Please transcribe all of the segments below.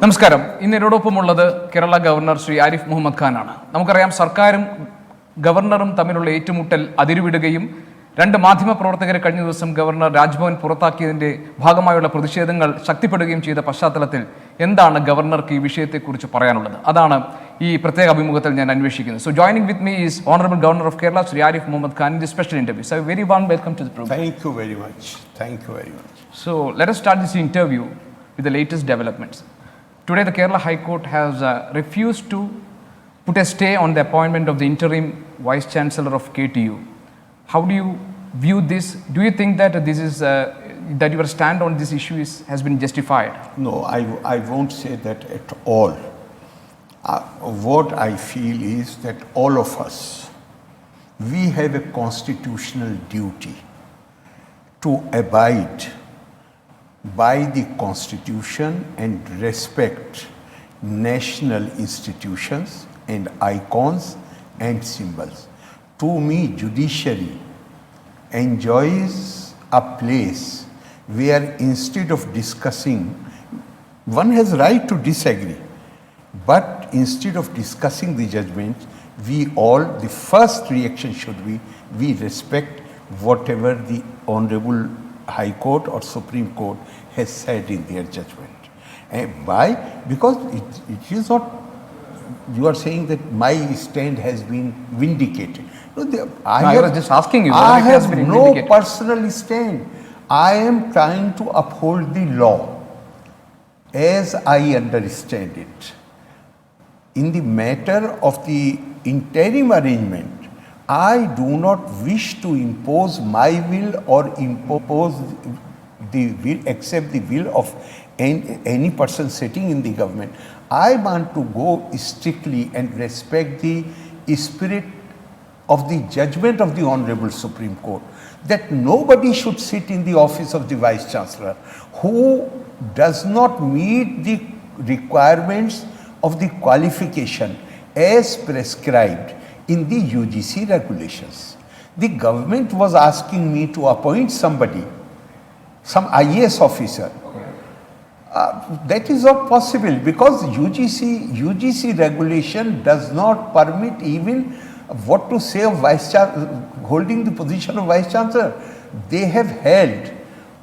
നമസ്കാരം. ഇന്ന് എന്നോടൊപ്പമുള്ളത് കേരള ഗവർണർ ശ്രീ ആരിഫ് മുഹമ്മദ് ഖാനാണ്. നമുക്കറിയാം, സർക്കാരും ഗവർണറും തമ്മിലുള്ള ഏറ്റുമുട്ടൽ അതിരുവിടുകയും രണ്ട് മാധ്യമ പ്രവർത്തകരെ കഴിഞ്ഞ ദിവസം ഗവർണർ രാജ്ഭവൻ പുറത്താക്കിയതിന്റെ ഭാഗമായുള്ള പ്രതിഷേധങ്ങൾ ശക്തിപ്പെടുകയും ചെയ്ത പശ്ചാത്തലത്തിൽ എന്താണ് ഗവർണർക്ക് ഈ വിഷയത്തെക്കുറിച്ച് പറയാനുള്ളത്? അതാണ് ഈ പ്രത്യേക അഭിമുഖത്തിൽ ഞാൻ അന്വേഷിക്കുന്നത്. So joining with me is honourable governor of Kerala Shri Arif Mohammad Khan in the special interview. So very warm welcome to the programme. Thank you very much. Thank you very much. So let us start this interview with the latest developments. Today, the Kerala High Court has refused to put a stay on the appointment of the interim Vice Chancellor of KTU. How do you view this? Do you think that this is that your stand on this issue has been justified? No, I won't say that at all. What I feel is that all of us, we have a constitutional duty to abide by the Constitution and respect national institutions and icons and symbols. To me, judiciary enjoys a place where instead of discussing, one has right to disagree, but instead of discussing the judgment, the first reaction should be, we respect whatever the Honorable High Court or Supreme Court has said in their judgment. And why? Because it is not, you are saying that my stand has been vindicated. No, I was just asking you. I have no personal stand. I am trying to uphold the law as I understand it. In the matter of the interim arrangement, I do not wish to impose my will or impose the will, accept the will of any person sitting in the government. I want to go strictly and respect the spirit of the judgment of the Honorable Supreme Court, that nobody should sit in the office of the Vice Chancellor who does not meet the requirements of the qualification as prescribed in the UGC regulations. The government was asking me to appoint somebody, some IAS officer. That is not possible because UGC regulation does not permit even what to say of holding the position of Vice Chancellor. They have held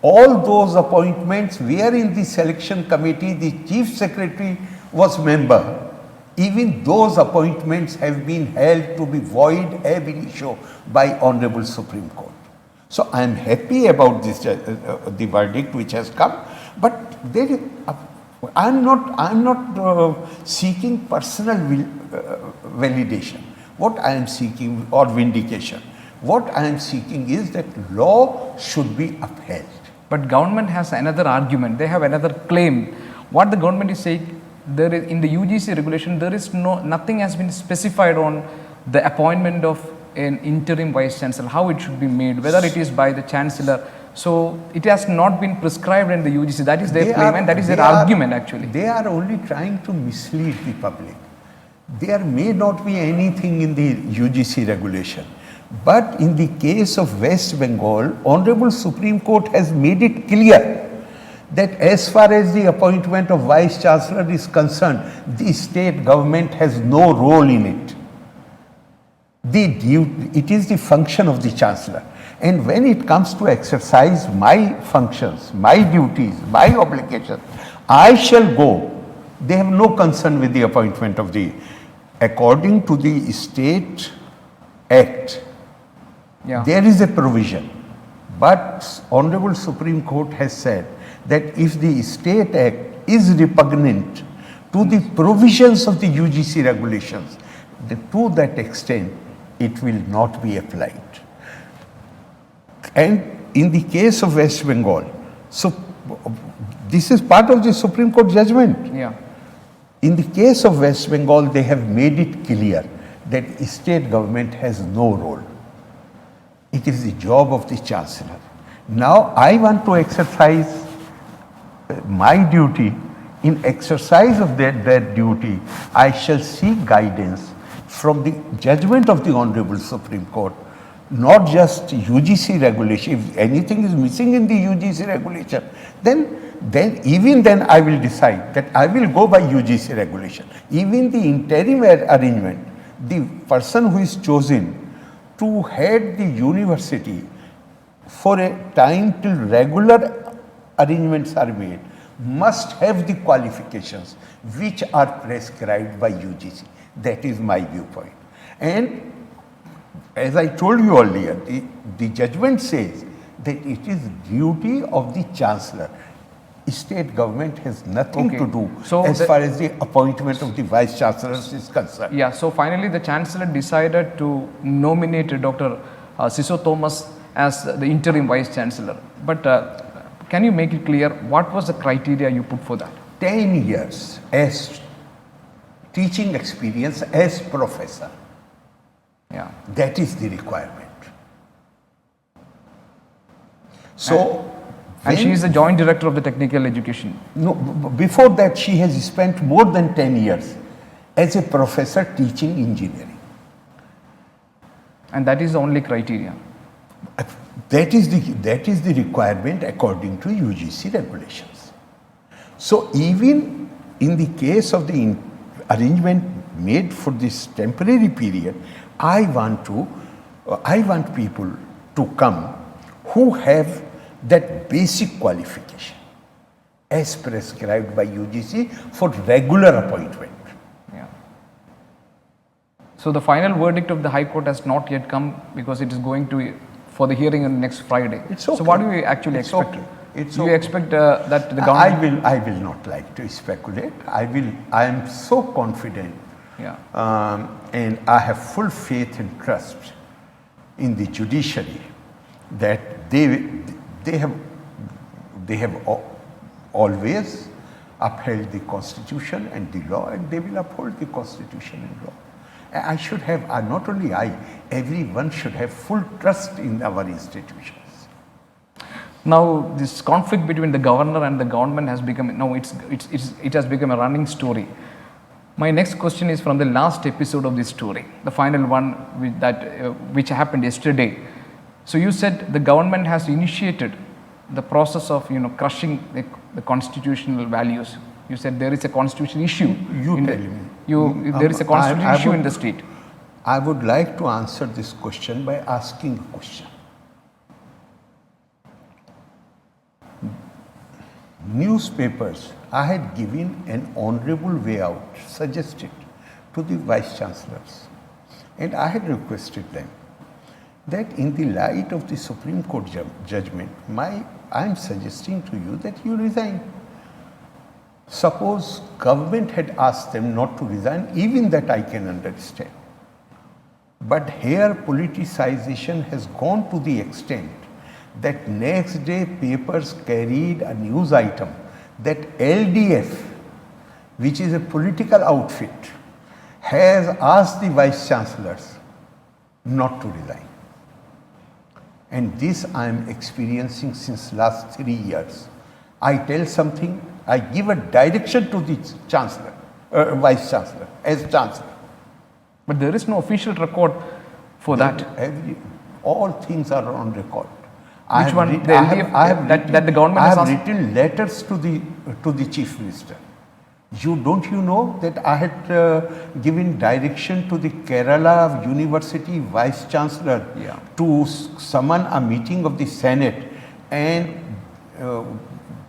all those appointments where in the selection committee the Chief Secretary was member. Even those appointments have been held to be void ab initio by Honorable Supreme Court. So I am happy about this, the verdict which has come, but I am not seeking personal validation. What I am seeking, or vindication, what I am seeking is that law should be upheld. But government has another argument. They have another claim. What the government is saying, there is in the UGC regulation, there is nothing has been specified on the appointment of an interim Vice Chancellor, how it should be made, whether it is by the Chancellor. So it has not been prescribed in the UGC. That is their claim, and that is their argument actually. They are only trying to mislead the public. There may not be anything in the UGC regulation, but in the case of West Bengal, Honorable Supreme Court has made it clear that as far as the appointment of Vice Chancellor is concerned, the state government has no role in it. It is the function of the Chancellor. And when it comes to exercise my functions, my duties, my obligations, I shall go. They have no concern with the appointment of according to the State Act. Yeah. There is a provision, but Honorable Supreme Court has said that if the State Act is repugnant to the provisions of the UGC regulations, then to that extent it will not be applied. And in the case of West Bengal, so this is part of the Supreme Court judgment. Yeah. In the case of West Bengal, they have made it clear that state government has no role. It is the job of the Chancellor. Now I want to exercise my duty. In exercise of that duty, I shall seek guidance from the judgment of the Honorable Supreme Court not just UGC regulation. If anything is missing in the UGC regulation, then even then I will decide that I will go by UGC regulation. Even the interim arrangement, the person who is chosen to head the university for a time till regular arrangements are made must have the qualifications which are prescribed by UGC. That is my viewpoint. And as I told you earlier, the judgment says that it is duty of the chancellor. State government has nothing to do as far as the appointment of the vice chancellors is concerned. Yeah, so finally the chancellor decided to nominate Dr. Siso Thomas as the interim vice chancellor. But can you make it clear what was the criteria you put for that? 10 years as teaching experience as professor. Yeah. That is the requirement. So, and she is the joint director of the technical education. No, before that she has spent more than 10 years as a professor teaching engineering. And that is the only criteria. That is the requirement according to UGC regulations. So even in the case of the arrangement made for this temporary period, I want people to come who have that basic qualification as prescribed by UGC for regular appointment. Yeah. So the final verdict of the High Court has not yet come because it is going to for the hearing on next Friday. It's okay. So what do you actually expect? Okay. Do you expect that the government? I will not like to speculate. I am so confident. Yeah. And I have full faith and trust in the judiciary that they have always upheld the constitution and the law, and they will uphold the constitution and law. I should have, not only I, everyone should have full trust in our institutions. Now, this conflict between the governor and the government has become, it has become a running story. My next question is from the last episode of this story, the final one which happened yesterday. So you said the government has initiated the process of crushing the constitutional values. You said there is a constitutional issue. There is a constitutional issue in the state. I would like to answer this question by asking a question. Newspapers, I had given an honorable way out, suggested to the vice chancellors, and I had requested them that in the light of the Supreme Court judgment, I am suggesting to you that you resign. Suppose government had asked them not to resign, even that I can understand. But here politicization has gone to the extent that next day papers carried a news item that LDF, which is a political outfit, has asked the vice chancellors not to resign. And this I am experiencing since last 3 years. I tell something, I give a direction to the chancellor, vice chancellor, as chancellor. But there is no official record for that. All things are on record. Which one? That the government has asked? I have written letters to the chief minister. You know that I had given direction to the Kerala University vice chancellor to summon a meeting of the Senate and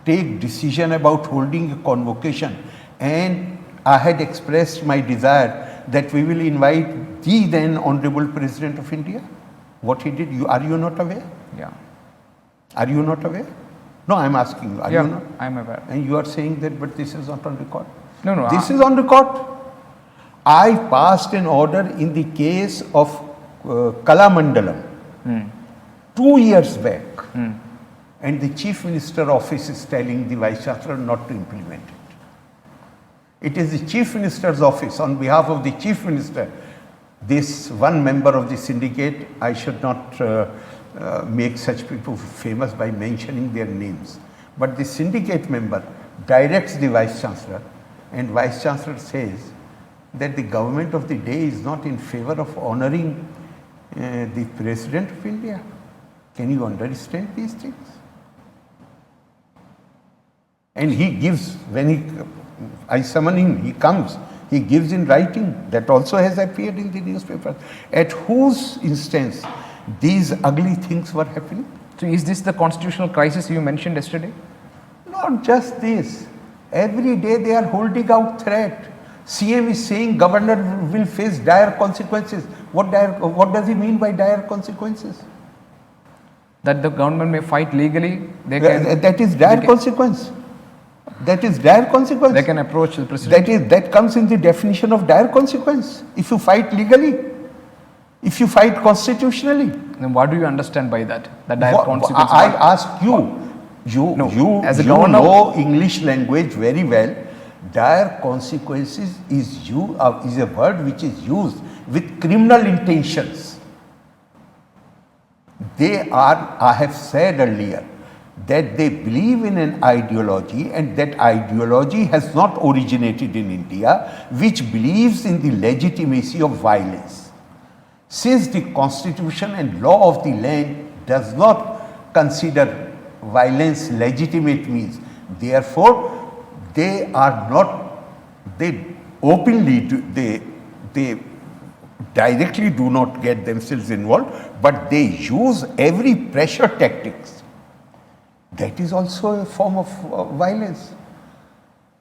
take decision about holding a convocation, and I had expressed my desire that we will invite the then Honorable President of India. What he did, are you not aware? Yeah. Are you not aware? No, I am asking you. Are you not? I am aware. And you are saying that, but this is not on record. No. This is on record. I passed an order in the case of Kalamandalam 2 years back, and the Chief Minister office is telling the Vice Chancellor not to implement it. It is the Chief Minister's office on behalf of the Chief Minister. This one member of the syndicate, I should not make such people famous by mentioning their names, but the syndicate member directs the Vice Chancellor, and Vice Chancellor says that the government of the day is not in favor of honoring the President of India. Can you understand these things? And he gives, I summon him, he comes, he gives in writing. That also has appeared in the newspapers. At whose instance these ugly things were happening? So is this the constitutional crisis you mentioned yesterday? Not just this. Every day they are holding out threat. CM is saying governor will face dire consequences. What does he mean by dire consequences? That the government may fight legally. They can. That is dire consequence. That is dire consequence. They can approach the president. That comes in the definition of dire consequence. If you fight legally, if you fight constitutionally. Then what do you understand by that? That dire consequence. I ask you. You know English language very well. Dire consequences is a word which is used with criminal intentions. I have said earlier, that they believe in an ideology, and that ideology has not originated in India, which believes in the legitimacy of violence. Since the constitution and law of the land does not consider violence legitimate means, therefore they directly do not get themselves involved, but they use every pressure tactics. That is also a form of violence.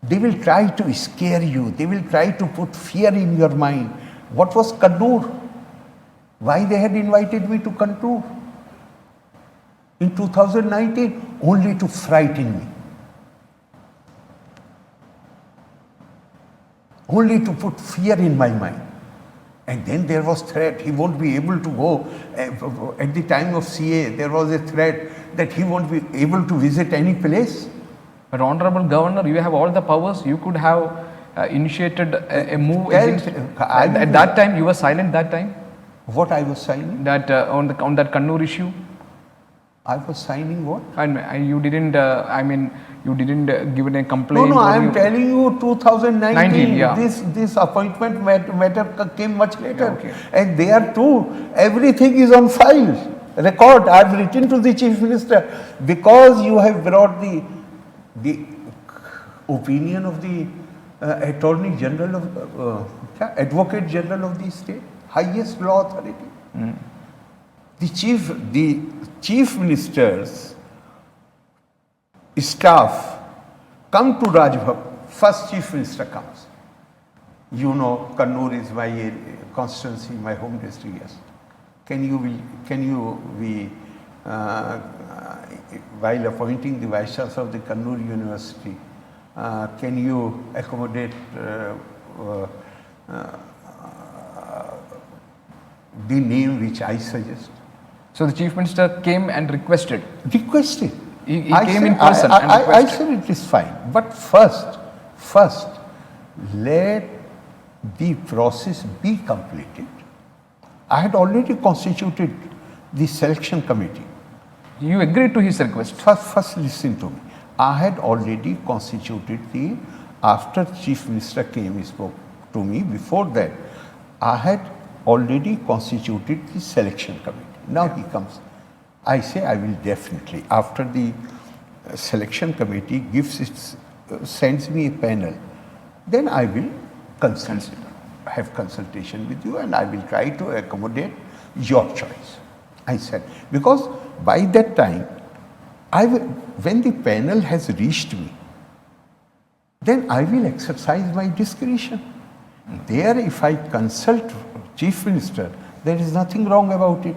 They will try to scare you. They will try to put fear in your mind. What was Kannur? Why they had invited me to Kannur in 2019? Only to frighten me. Only to put fear in my mind. And then there was threat, he won't be able to go. At the time of CA, there was a threat that he won't be able to visit any place. But Honorable Governor, you have all the powers. You could have initiated a move against. At that time, you were silent. That time. What I was signing? That on that Kannur issue. I was signing what? And you didn't. You didn't give a complaint. No, I am telling you, 2019. Yeah. This appointment matter came much later, Okay. And there too, everything is on file, record. I have written to the Chief Minister, because you have brought the opinion of the Attorney General of Advocate General of the state, highest law authority. The Chief Minister's staff come to Raj Bhavan. First Chief Minister comes. You know, Kannur is my constituency, my home district. Yes. Can you be while appointing the Vice Chancellor of the Kannur University, can you accommodate the name which I suggest? So the Chief Minister came and requested. Requested. He came in person and requested. I said it is fine, but first, let the process be completed. I had already constituted the selection committee. You agreed to his request. First listen to me. I had already constituted after Chief Minister came, he spoke to me, before that, I had already constituted the selection committee. Now he comes. I say I will definitely, after the selection committee sends me a panel, then I will have consultation with you, and I will try to accommodate your choice. I said, because by that time, when the panel has reached me, then I will exercise my discretion. There, if I consult Chief Minister, there is nothing wrong about it.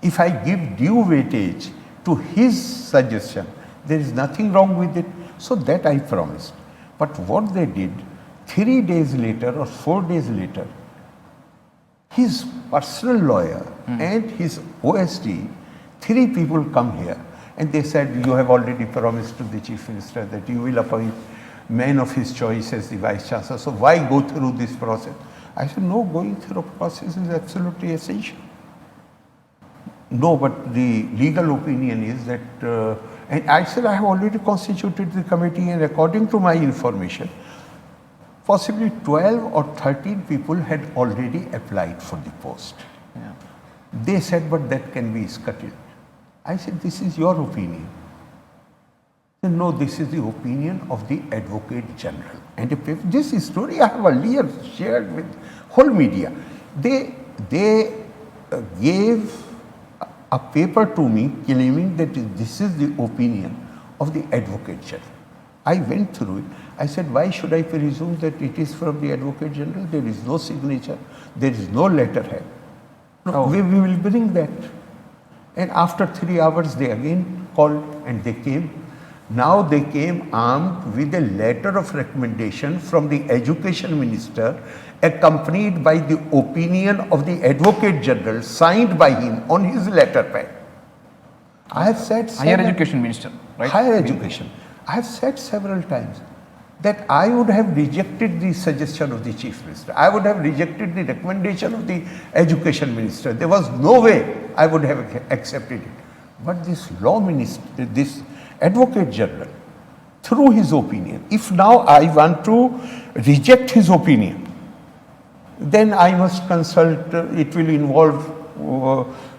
If I give due weightage to his suggestion, there is nothing wrong with it. So that I promised. But what they did, 3 days later or 4 days later, his personal lawyer and his OSD, 3 people come here, and they said, you have already promised to the Chief Minister that you will appoint man of his choice as the Vice Chancellor, so why go through this process? I said, no, going through a process is absolutely essential. No, but the legal opinion is that, and I said, I have already constituted the committee, and according to my information, possibly 12 or 13 people had already applied for the post. Yeah. They said, but that can be scuttled. I said, this is your opinion. They said, no, this is the opinion of the Advocate General. And this story I have earlier shared with whole media. They gave a paper to me claiming that this is the opinion of the Advocate General. I went through it. I said, why should I presume that it is from the Advocate General? There is no signature. There is no letterhead. No, we will bring that. And after 3 hours, they again called and they came. Now they came armed with a letter of recommendation from the Education Minister, accompanied by the opinion of the Advocate General, signed by him on his letterpad. I have said Higher Education Minister, right? Higher Education. I have said several times that I would have rejected the suggestion of the Chief Minister. I would have rejected the recommendation of the Education Minister. There was no way I would have accepted it. But this law minister, this Advocate General, through his opinion, if now I want to reject his opinion, then I must consult, it will involve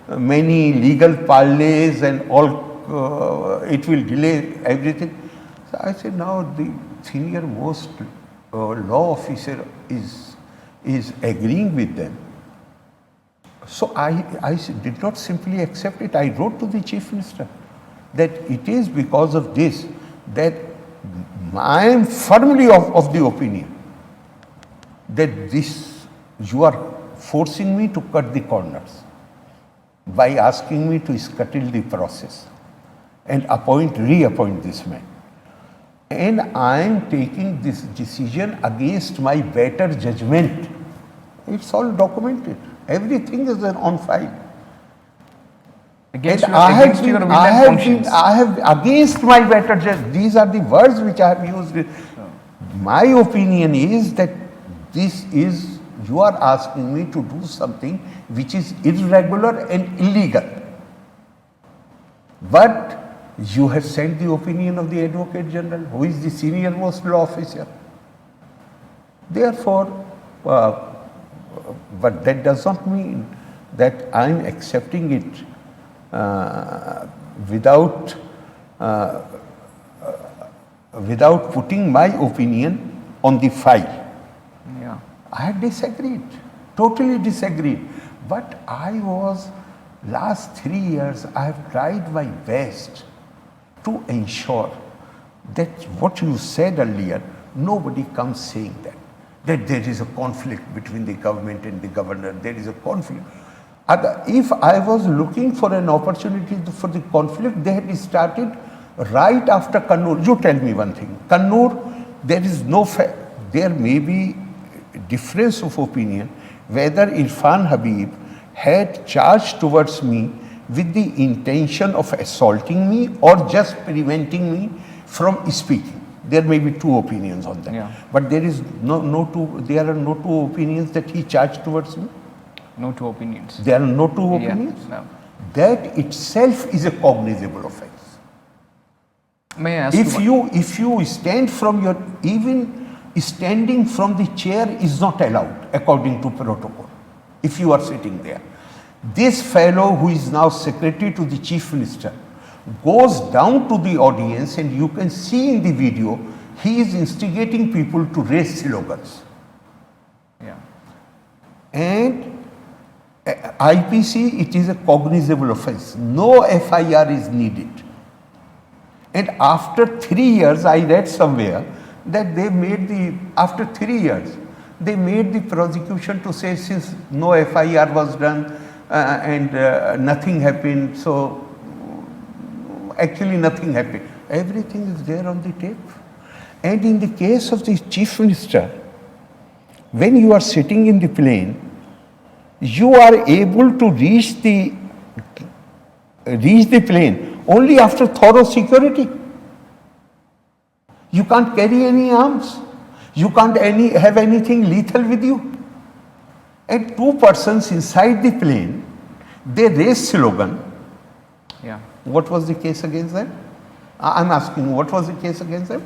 many legal parleys and all, it will delay everything. So I said, now the senior most law officer is agreeing with them. So I did not simply accept it. I wrote to the Chief Minister that it is because of this that I am firmly of the opinion that this, you are forcing me to cut the corners by asking me to scuttle the process and reappoint this man. And I am taking this decision against my better judgment. It's all documented. Everything is on file. Against and your will and conscience. I have against my better judgment. These are the words which I have used. My opinion is that this is, you are asking me to do something which is irregular and illegal. But you have sent the opinion of the Advocate General, who is the senior most law officer. Therefore, but that does not mean that I am accepting it without putting my opinion on the file. Yeah. I had disagreed, totally disagreed. But I was, last 3 years, I have tried my best to ensure that what you said earlier, nobody comes saying that there is a conflict between the government and the governor, there is a conflict. If I was looking for an opportunity for the conflict, they had started right after Kannur. You tell me one thing, Kannur, there is no, there may be difference of opinion whether Irfan Habib had charged towards me with the intention of assaulting me or just preventing me from speaking. There may be two opinions on that. Yeah. But there is there are no two opinions that he charged towards me. No two opinions. There are no two opinions. No. That itself is a cognizable offense. May I ask If you stand from your, even standing from the chair is not allowed according to protocol. If you are sitting there. This fellow who is now secretary to the Chief Minister goes down to the audience and you can see in the video, he is instigating people to raise slogans. Yeah. And IPC, it is a cognizable offense. No FIR is needed. And after 3 years, I read somewhere that they made after 3 years, they made the prosecution to say since no FIR was done and nothing happened, so actually nothing happened. Everything is there on the tape. And in the case of the Chief Minister, when you are sitting in the plane, you are able to reach the plane only after thorough security. You can't carry any arms. You can't have anything lethal with you. And 2 persons inside the plane, they raised slogan. Yeah. What was the case against them? I'm asking, what was the case against them?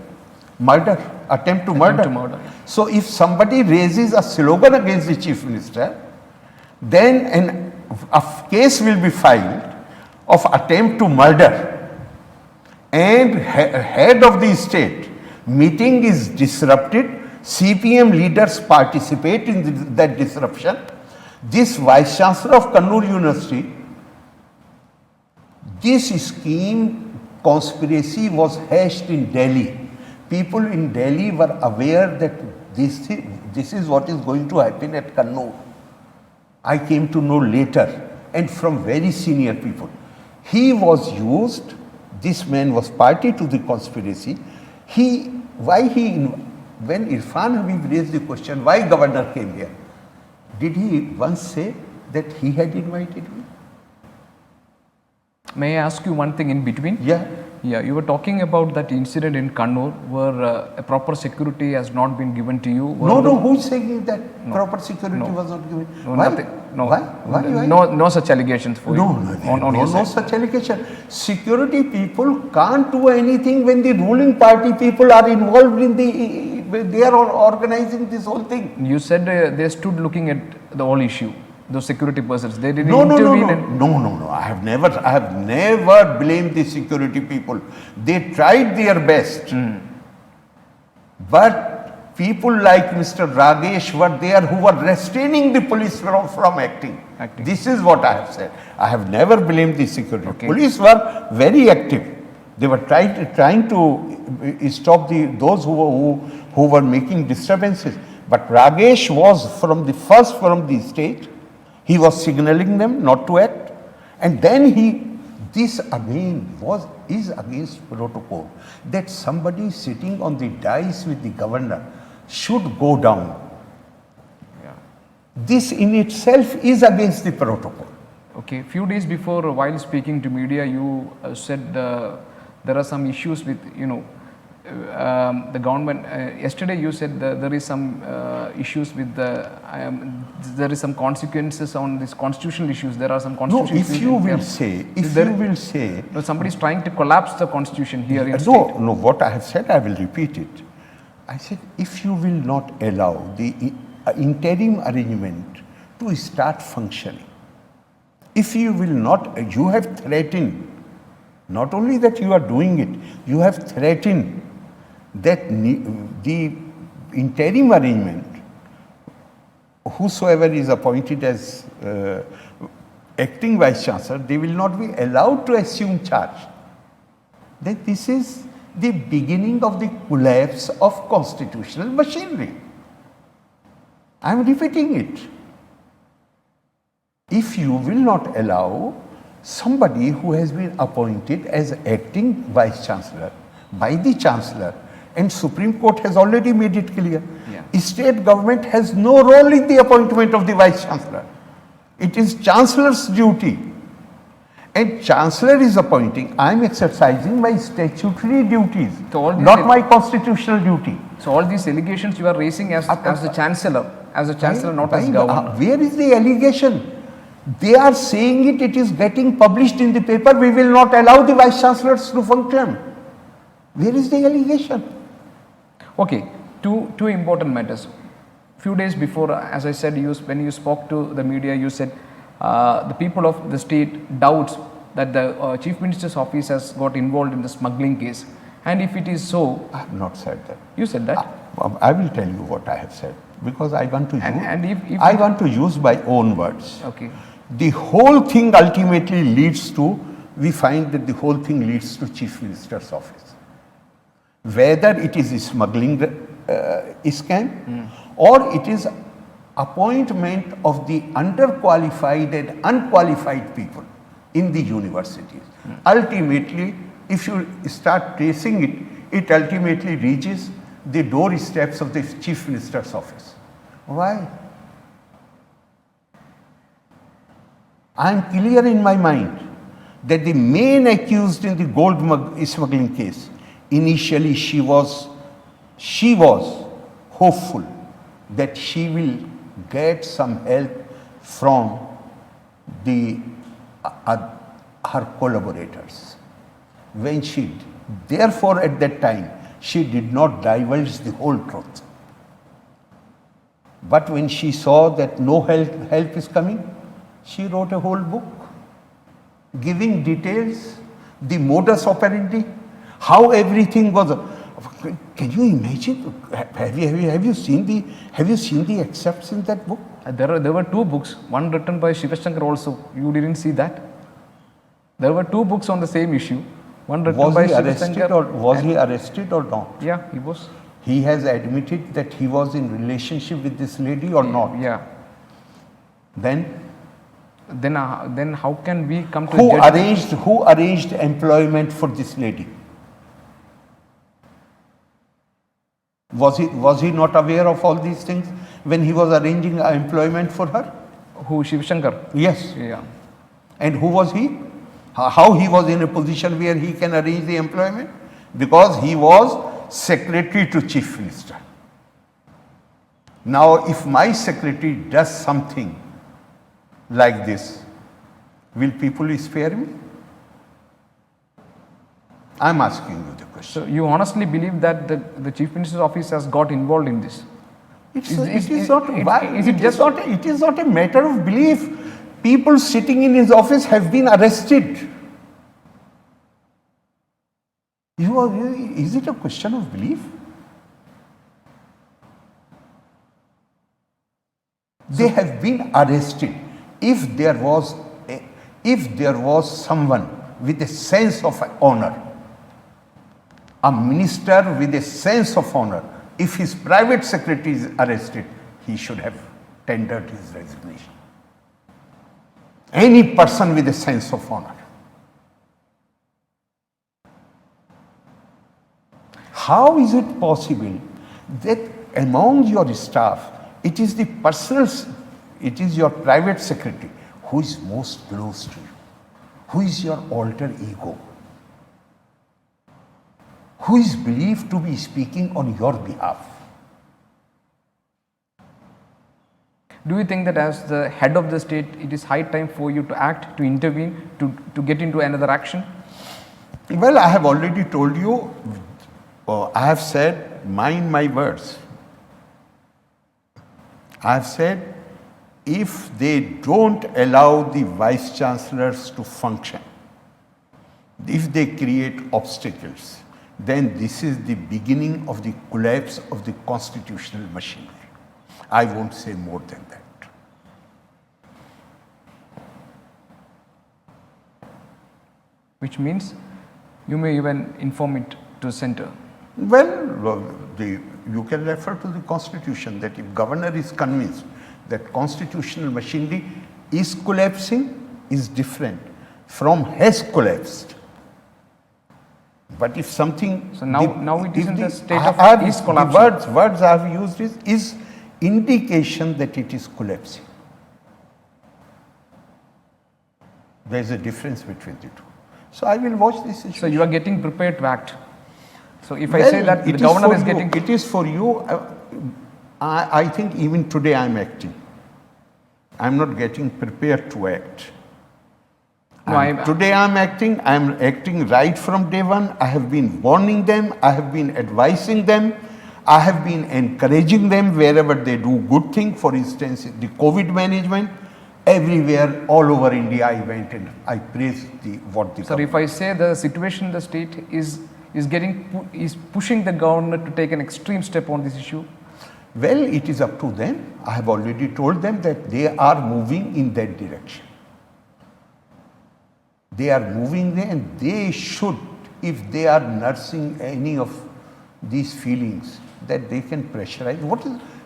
Murder, attempt to murder. Yeah. So if somebody raises a slogan against the Chief Minister, then a case will be filed of attempt to murder, and head of the state meeting is disrupted. CPM leaders participate in that disruption. This Vice Chancellor of Kannur University, this scheme conspiracy was hatched in Delhi. People in Delhi were aware that this is what is going to happen at Kannur. I came to know later, and from very senior people. He was used, this man was party to the conspiracy. When Irfan Habib raised the question, why governor came here? Did he once say that he had invited me? May I ask you one thing in between? Yeah. Yeah, you were talking about that incident in Kannur where a proper security has not been given to you. No, who is saying that proper security was not given? Why? Nothing. No. Why? No such allegations for you. No such allegation. Security people can't do anything when the ruling party people are involved in they are organizing this whole thing. You said they stood looking at the whole issue. Those security persons, they didn't No. intervene. No. I have never blamed the security people. They tried their best. But people like Mr. Ragesh were there who were restraining the police from acting. This is what I have said. I have never blamed the security. Okay. Police were very active. They were trying to stop those who were making disturbances. But Ragesh was from the stage. He was signaling them not to act, and then this again is against protocol, that somebody sitting on the dais with the governor should go down. Yeah. This in itself is against the protocol. Okay, few days before, while speaking to media, you said there are some issues with, the government. Yesterday you said there is some issues with there is some consequences on these constitutional issues. There are some constitutional issues. If you will say, no, somebody is trying to collapse the constitution here in state. No, what I have said, I will repeat it. I said, if you will not allow the interim arrangement to start functioning, if you will not, you have threatened, not only that you are doing it, you have threatened that the interim arrangement, whosoever is appointed as acting vice chancellor, they will not be allowed to assume charge. That this is the beginning of the collapse of constitutional machinery. I am repeating it. If you will not allow somebody who has been appointed as acting vice chancellor by the chancellor, and Supreme Court has already made it clear, state government has no role in the appointment of the vice chancellor. It is chancellor's duty, and chancellor is appointing. I am exercising my statutory duties, not my constitutional duty. So all these allegations you are raising as the chancellor, not as governor. Where is the allegation? They are saying it is getting published in the paper. We will not allow the vice chancellors to function. Where is the allegation? Okay, two important matters. Few days before, as I said, when you spoke to the media, you said the people of the state doubts that the Chief Minister's office has got involved in the smuggling case. And if it is so... I have not said that. You said that? I will tell you what I have said, because I want to use, I want to use my own words. Okay. The whole thing ultimately leads to, we find that the whole thing leads to Chief Minister's office. Whether it is a smuggling scam or it is appointment of the underqualified and unqualified people in the universities. Ultimately, if you start tracing it, it ultimately reaches the doorsteps of the Chief Minister's office. Why? I am clear in my mind that the main accused in the gold smuggling case, initially she was hopeful that she will get some help from her collaborators. When therefore at that time, she did not divulge the whole truth. But when she saw that no help is coming, She wrote a whole book giving details, the modus operandi, how everything was. Can you imagine? Have you seen the excerpts in that book? There were two books, one written by Shivashankar also. You didn't see that? There were two books on the same issue. One written Was by he arrested Shivashankar. or was he arrested or not? Yeah, he was. He has admitted that he was in relationship with this lady or not. Yeah. Then Then how can we come to who a judgment? who arranged employment for this lady? Was he not aware of all these things when he was arranging employment for her? Who, Shivashankar? Yes. Yeah. And who was he? How he was in a position where he can arrange the employment? Because he was secretary to chief minister. Now, if my secretary does something like this, will people spare me? I'm asking you the question. So you honestly believe that the chief minister's office has got involved in this? It Is is not a matter of belief. People sitting in his office have been arrested. Is it a question of belief? They have been arrested. If there was someone with a sense of honor, a minister with a sense of honor, if his private secretary is arrested, he should have tendered his resignation. Any person with a sense of honor. How is it possible that among your staff, it is your private secretary who is most close to you, who is your alter ego, who is believed to be speaking on your behalf? Do you think that as the head of the state, it is high time for you to act, to intervene, to get into another action? Well, I have already told you, I have said, mind my words. I have said, if they don't allow the vice chancellors to function, if they create obstacles, then this is the beginning of the collapse of the constitutional machinery. I won't say more than that. Which means you may even inform it to the center. Well, you can refer to the constitution that if governor is convinced that constitutional machinery is collapsing, is different from has collapsed. But if something... So now it is in the state of is collapsing. The words I have used is indication that it is collapsing. There is a difference between the two. So I will watch this issue. So you are getting prepared to act. So if I say that the governor is getting... It is for you. I think even today I am acting. I am not getting prepared to act. Today I am acting. I am acting right from day one. I have been warning them. I have been advising them. I have been encouraging them wherever they do good thing. For instance, the COVID management. Everywhere, all over India, I went and I praised what the Sir, if I say the situation in the state is pushing the governor to take an extreme step on this issue? Well, it is up to them. I have already told them that they are moving in that direction. They are moving there, and they should, if they are nursing any of these feelings, that they can pressurize.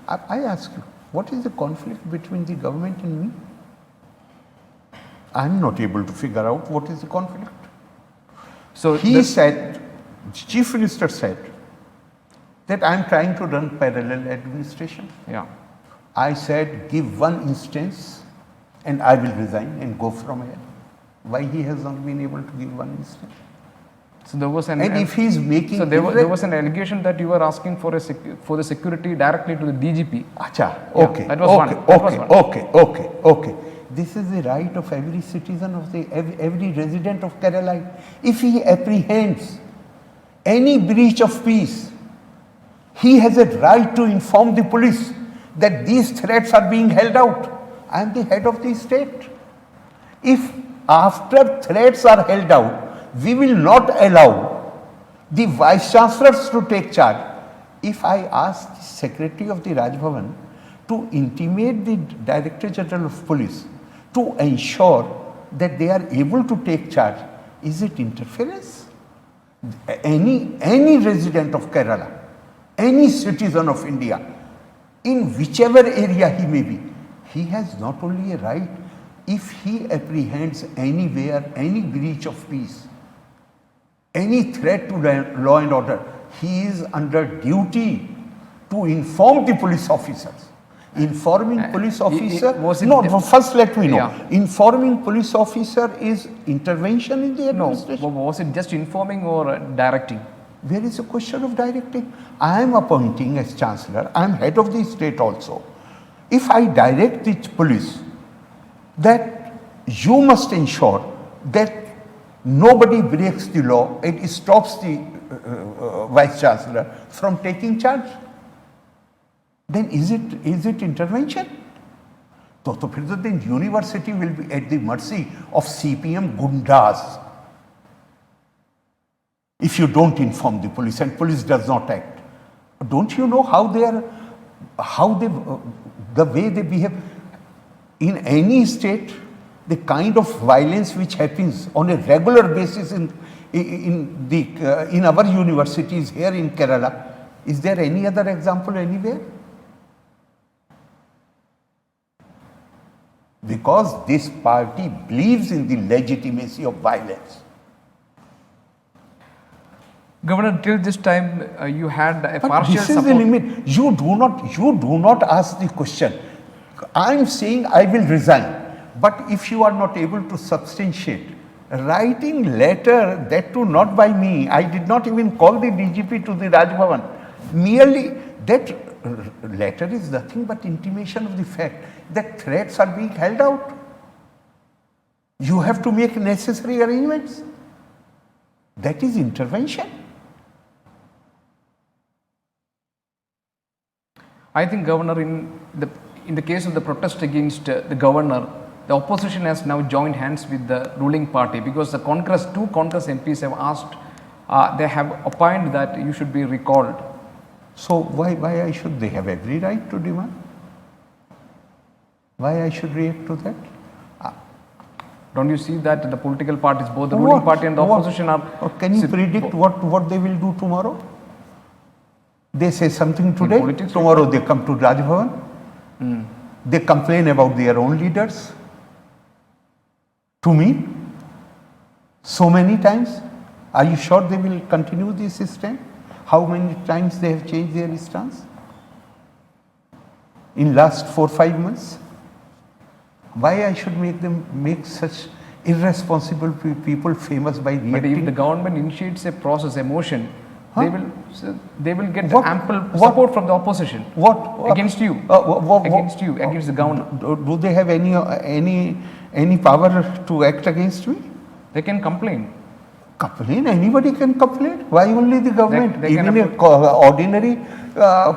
I ask you, what is the conflict between the government and me? I am not able to figure out what is the conflict. So he said, the chief minister said, that I am trying to run parallel administration. Yeah. I said, give one instance and I will resign and go from here. Why he has not been able to give one instance? So there was an... And if he is making... So there was an allegation that you were asking for the security directly to the DGP. Acha, okay. Yeah, that was one. Okay. This is the right of every citizen of every resident of Kerala. If he apprehends any breach of peace, he has a right to inform the police that these threats are being held out. I am the head of the state. If after threats are held out, we will not allow the vice chancellors to take charge. If I ask the secretary of the Raj Bhavan to intimate the Director General of Police to ensure that they are able to take charge, is it interference? Any resident of Kerala, any citizen of India, in whichever area he may be, he has not only a right, if he apprehends anywhere any breach of peace, any threat to law and order, he is under duty to inform the police officers. Informing police officer, first let me know. Yeah. Informing police officer is intervention in the administration. No, was it just informing or directing? There is a question of directing. I am appointing as chancellor, I am head of the state also. If I direct the police that you must ensure that nobody breaks the law, it stops the vice chancellor from taking charge, then is it intervention? So then university will be at the mercy of CPM gundas if you don't inform the police and police does not act. Don't you know the way they behave? In any state, the kind of violence which happens on a regular basis in our universities here in Kerala, is there any other example anywhere? Because this party believes in the legitimacy of violence. Governor, till this time you had a But partial this is support. the limit. You do not ask the question. I am saying I will resign. But if you are not able to substantiate, writing letter, that too not by me, I did not even call the DGP to the Raj Bhavan. Merely that letter is nothing but intimation of the fact that threats are being held out. You have to make necessary arrangements. That is intervention. I think, Governor, in the case of the protest against the governor, the opposition has now joined hands with the ruling party because the two Congress MPs have asked, they have opined that you should be recalled. So why I should? They have every right to demand. Why I should react to that? Don't you see that the political parties, both the ruling party and the opposition are... Can you predict what they will do tomorrow? They say something today, tomorrow they come to Raj Bhavan. They complain about their own leaders. To me, so many times. Are you sure they will continue this system? How many times they have changed their stance? In last 4-5 months? Why I should make such irresponsible people famous by reacting? But if the government initiates a process, a motion, they will get ample support from the opposition. Against you? Against the governor. Do they have any power to act against me? They can complain. Complain? Anybody can complain. Why only the government? They Even an ordinary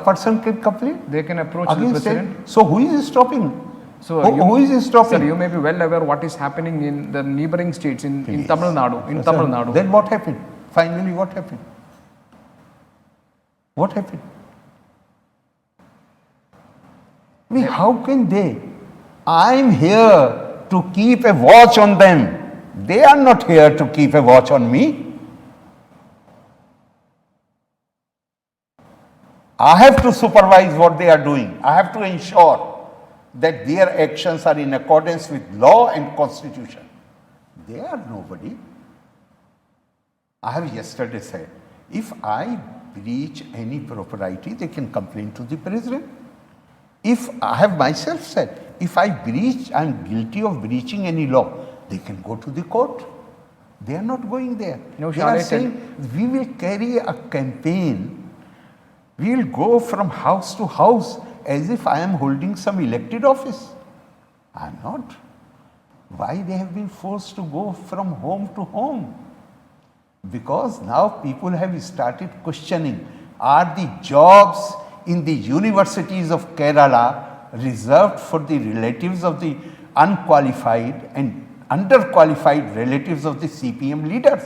person can complain. They can approach Against the president. it. So who is stopping? So who is stopping? Sir, you may be well aware what is happening in the neighboring states in Tamil Nadu. Then what happened? Finally, what happened? What happened? I mean, how can they? I am here to keep a watch on them. They are not here to keep a watch on me. I have to supervise what they are doing. I have to ensure that their actions are in accordance with law and constitution. They are nobody. I have yesterday said, if I breach any propriety, they can complain to the president. If I have myself said, if I am guilty of breaching any law, they can go to the court. They are not going there. No, they are saying, we will carry a campaign. We will go from house to house as if I am holding some elected office. I am not. Why they have been forced to go from home to home? Because now people have started questioning, are the jobs in the universities of Kerala reserved for the relatives of the unqualified and underqualified relatives of the CPM leaders.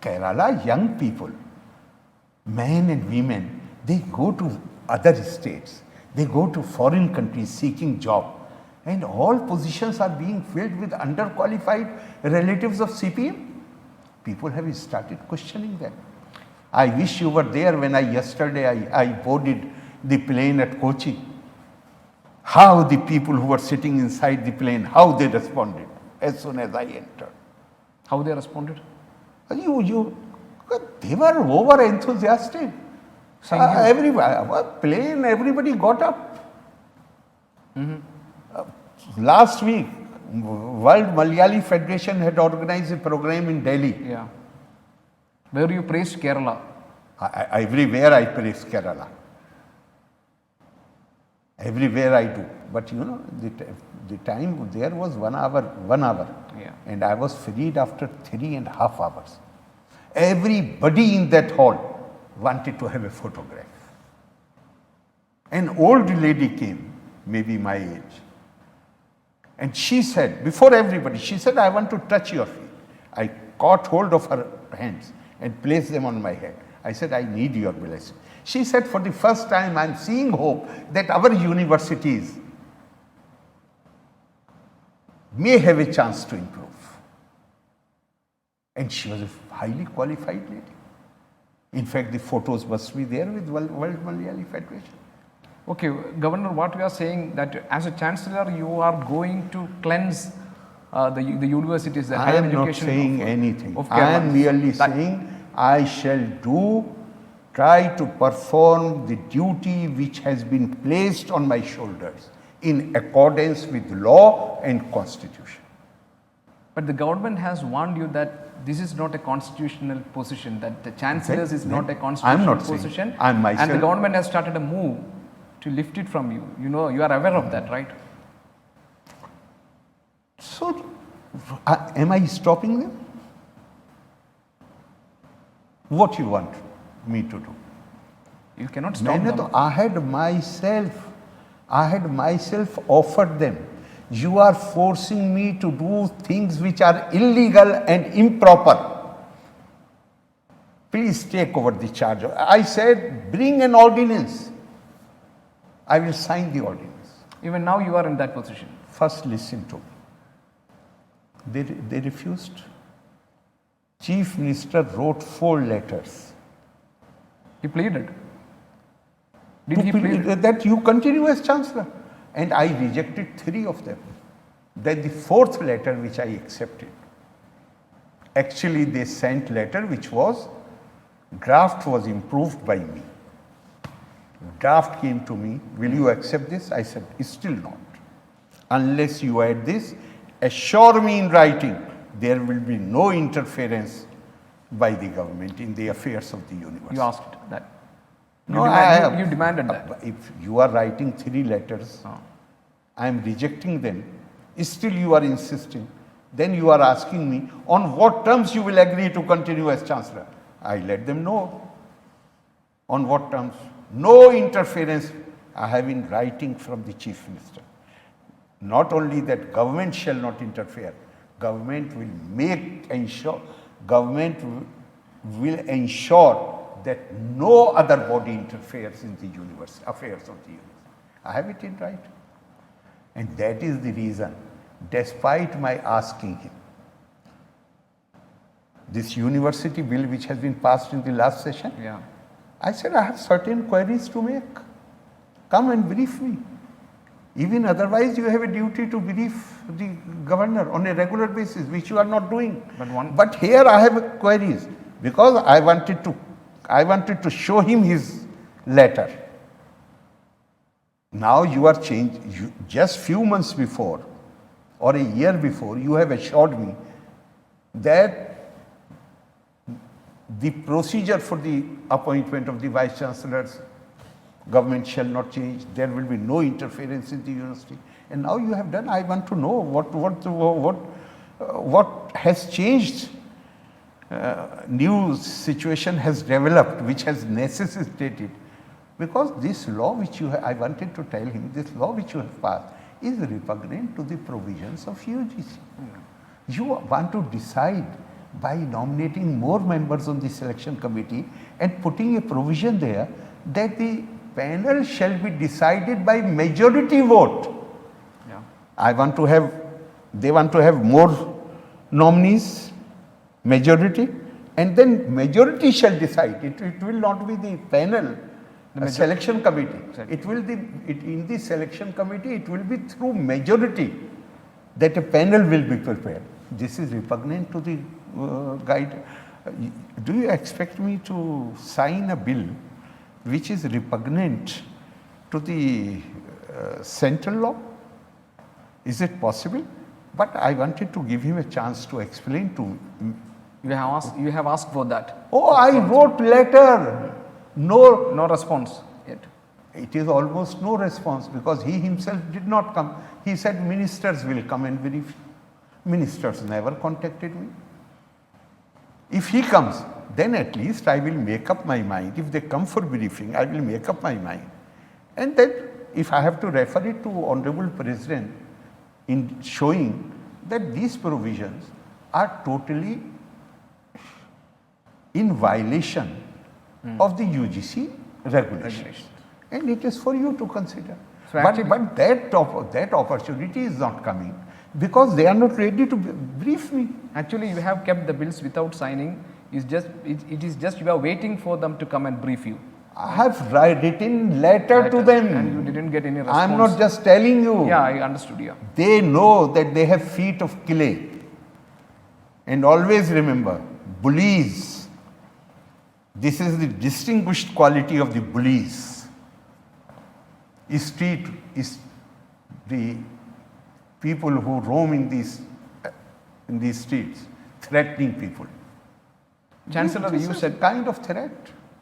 Kerala, young people, men and women, they go to other states, they go to foreign countries seeking job, and all positions are being filled with underqualified relatives of CPM. People have started questioning them. I wish you were there when yesterday I boarded the plane at Kochi. How the people who were sitting inside the plane, how they responded as soon as I entered. How they responded? They were over enthusiastic. Plane, everybody got up. Last week, World Malayali Federation had organized a program in Delhi. Yeah. Where you praised Kerala. Everywhere I praise Kerala. Everywhere I do. But you know, the time there was 1 hour. Yeah. And I was freed after 3.5 hours. Everybody in that hall wanted to have a photograph. An old lady came, maybe my age. And she said, before everybody, she said, I want to touch your feet. I caught hold of her hands and placed them on my head. I said, I need your blessing. She said, for the first time, I'm seeing hope that our universities may have a chance to improve. And she was a highly qualified lady. In fact, the photos must be there with World Malayali Federation. Okay, Governor, what we are saying that as a Chancellor, you are going to cleanse the universities, the higher I am not education. saying anything. Of I am merely saying I shall try to perform the duty which has been placed on my shoulders in accordance with law and constitution. But the government has warned you that this is not a constitutional position, that the Chancellor's is not a constitutional position. I'm myself. And the government has started a move to lift it from you. You know, you are aware of that, right? So, am I stopping them? What you want me to do? You cannot stop them. I had myself offered them. You are forcing me to do things which are illegal and improper. Please take over the charge. I said, bring an ordinance. I will sign the ordinance. Even now you are in that position. First listen to me. They refused. Chief Minister wrote 4 letters. He pleaded. Did he plead? That you continue as Chancellor. And I rejected 3 of them. Then the 4th letter which I accepted. Actually they sent letter which was, draft was improved by me. Draft came to me, will you accept this? I said, still not. Unless you add this, assure me in writing, there will be no interference by the government in the affairs of the university. You asked that. No, you demanded that. If you are writing 3 letters, I am rejecting them, still you are insisting, then you are asking me on what terms you will agree to continue as Chancellor. I let them know. On what terms? No interference. I have in writing from the Chief Minister. Not only that government shall not interfere, government will ensure that no other body interferes in the affairs of the university. I have it in writing. And that is the reason, despite my asking him, this university bill which has been passed in the last session, I said I have certain queries to make. Come and brief me. Even otherwise you have a duty to brief the governor on a regular basis, which you are not doing. But here I have queries because I wanted to show him his letter. Now you are changed. Just few months before or a year before, you have assured me that the procedure for the appointment of the Vice Chancellors, government shall not change, there will be no interference in the university. And now you have done, I want to know what has changed. New situation has developed which has necessitated, because this law which I wanted to tell him, this law which you have passed is repugnant to the provisions of UGC. You want to decide by nominating more members on the selection committee and putting a provision there that the panel shall be decided by majority vote. Yeah. They want to have more nominees, majority, and then majority shall decide. It will not be the panel, selection committee. Exactly. In the selection committee, it will be through majority that a panel will be prepared. This is repugnant to the guide. Do you expect me to sign a bill which is repugnant to the central law? Is it possible? But I wanted to give him a chance to explain to. You have asked for that. Oh, I wrote letter. No response yet. It is almost no response because he himself did not come. He said ministers will come and brief. Ministers never contacted me. If he comes, then at least I will make up my mind. If they come for briefing, I will make up my mind. And then if I have to refer it to Honorable President in showing that these provisions are totally in violation of the UGC regulations. And it is for you to consider. So but that opportunity is not coming because they are not ready to brief me. Actually, you have kept the bills without signing. It is just you are waiting for them to come and brief you. I have written letter to them. And you didn't get any response. I am not just telling you. Yeah, I understood. Yeah. They know that they have feet of clay. And always remember, bullies. This is the distinguished quality of the bullies. Street is the people who roam in these streets, threatening people. Chancellor, This you is said kind of threat.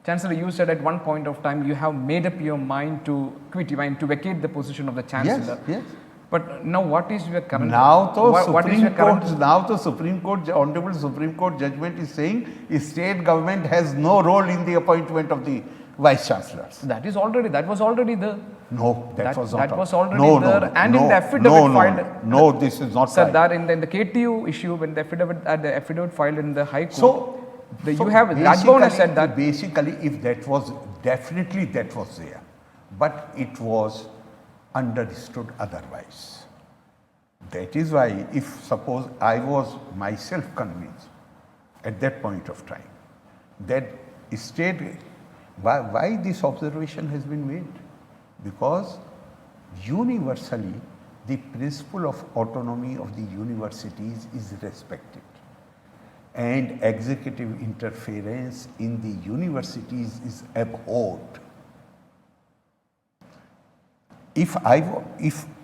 Chancellor, you said at one point of time you have made up your mind to quit, to vacate the position of the Chancellor. Yes. But now what is your current... Now what is your current... the Supreme Court, Honorable Supreme Court judgment is saying state government has no role in the appointment of the vice chancellors. That was already there. No, that was not. That was already there. And in the affidavit filed... No, this is not Sir, right. that in the KTU issue, when the affidavit filed in the High Court, So Rajbhavan has said that... Basically, if that was, definitely that was there. But it was understood otherwise. That is why, if suppose I was myself convinced at that point of time that state, why this observation has been made? Because universally the principle of autonomy of the universities is respected and executive interference in the universities is abhorred. If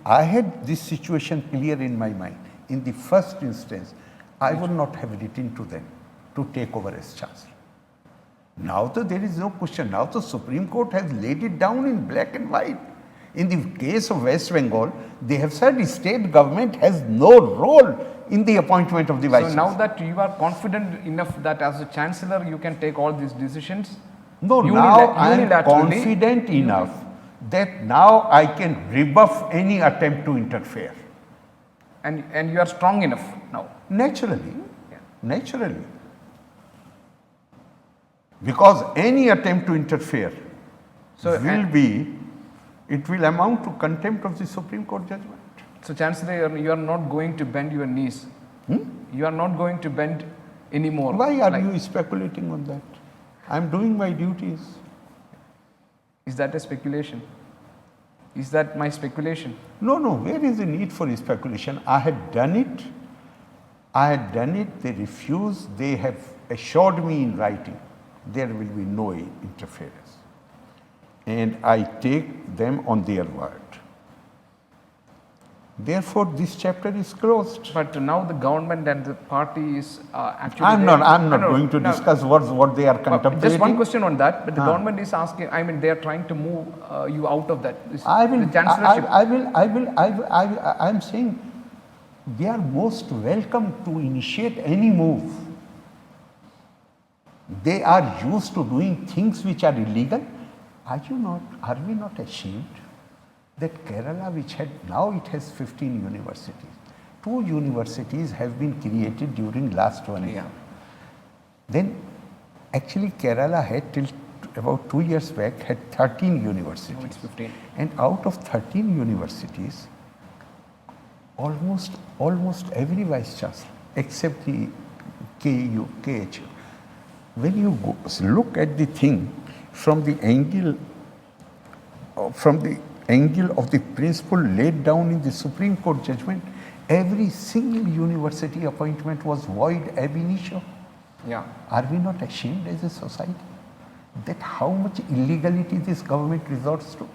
I had this situation clear in my mind, in the first instance, I would not have written to them to take over as chancellor. Now there is no question. Now the Supreme Court has laid it down in black and white. In the case of West Bengal, they have said the state government has no role in the appointment of the vice chancellor. So now that you are confident enough that as a chancellor you can take all these decisions? No, now I am confident enough that now I can rebuff any attempt to interfere. And you are strong enough now? Naturally, naturally. Because any attempt to interfere it will amount to contempt of the Supreme Court judgment. So Chancellor, you are not going to bend your knees? You are not going to bend anymore? Why are you speculating on that? I am doing my duties. Is that a speculation? Is that my speculation? No, where is the need for speculation? I had done it, they refused, they have assured me in writing there will be no interference. And I take them on their word. Therefore, this chapter is closed. But now the government and the party is actually... I'm not going to discuss what they are contemplating. Just one question on that. But the government is asking, they are trying to move you out of that. I'm saying they are most welcome to initiate any move. They are used to doing things which are illegal. Are we not ashamed that Kerala, which had, now it has 15 universities. 2 universities have been created during last 1 year. Then actually Kerala had till about 2 years back had 13 universities. Now it's 15. And out of 13 universities, almost every vice chancellor, except the KU, KHU, when you look at the thing from the angle of the principle laid down in the Supreme Court judgment, every single university appointment was void ab initio. Yeah. Are we not ashamed as a society that how much illegality this government resorts to?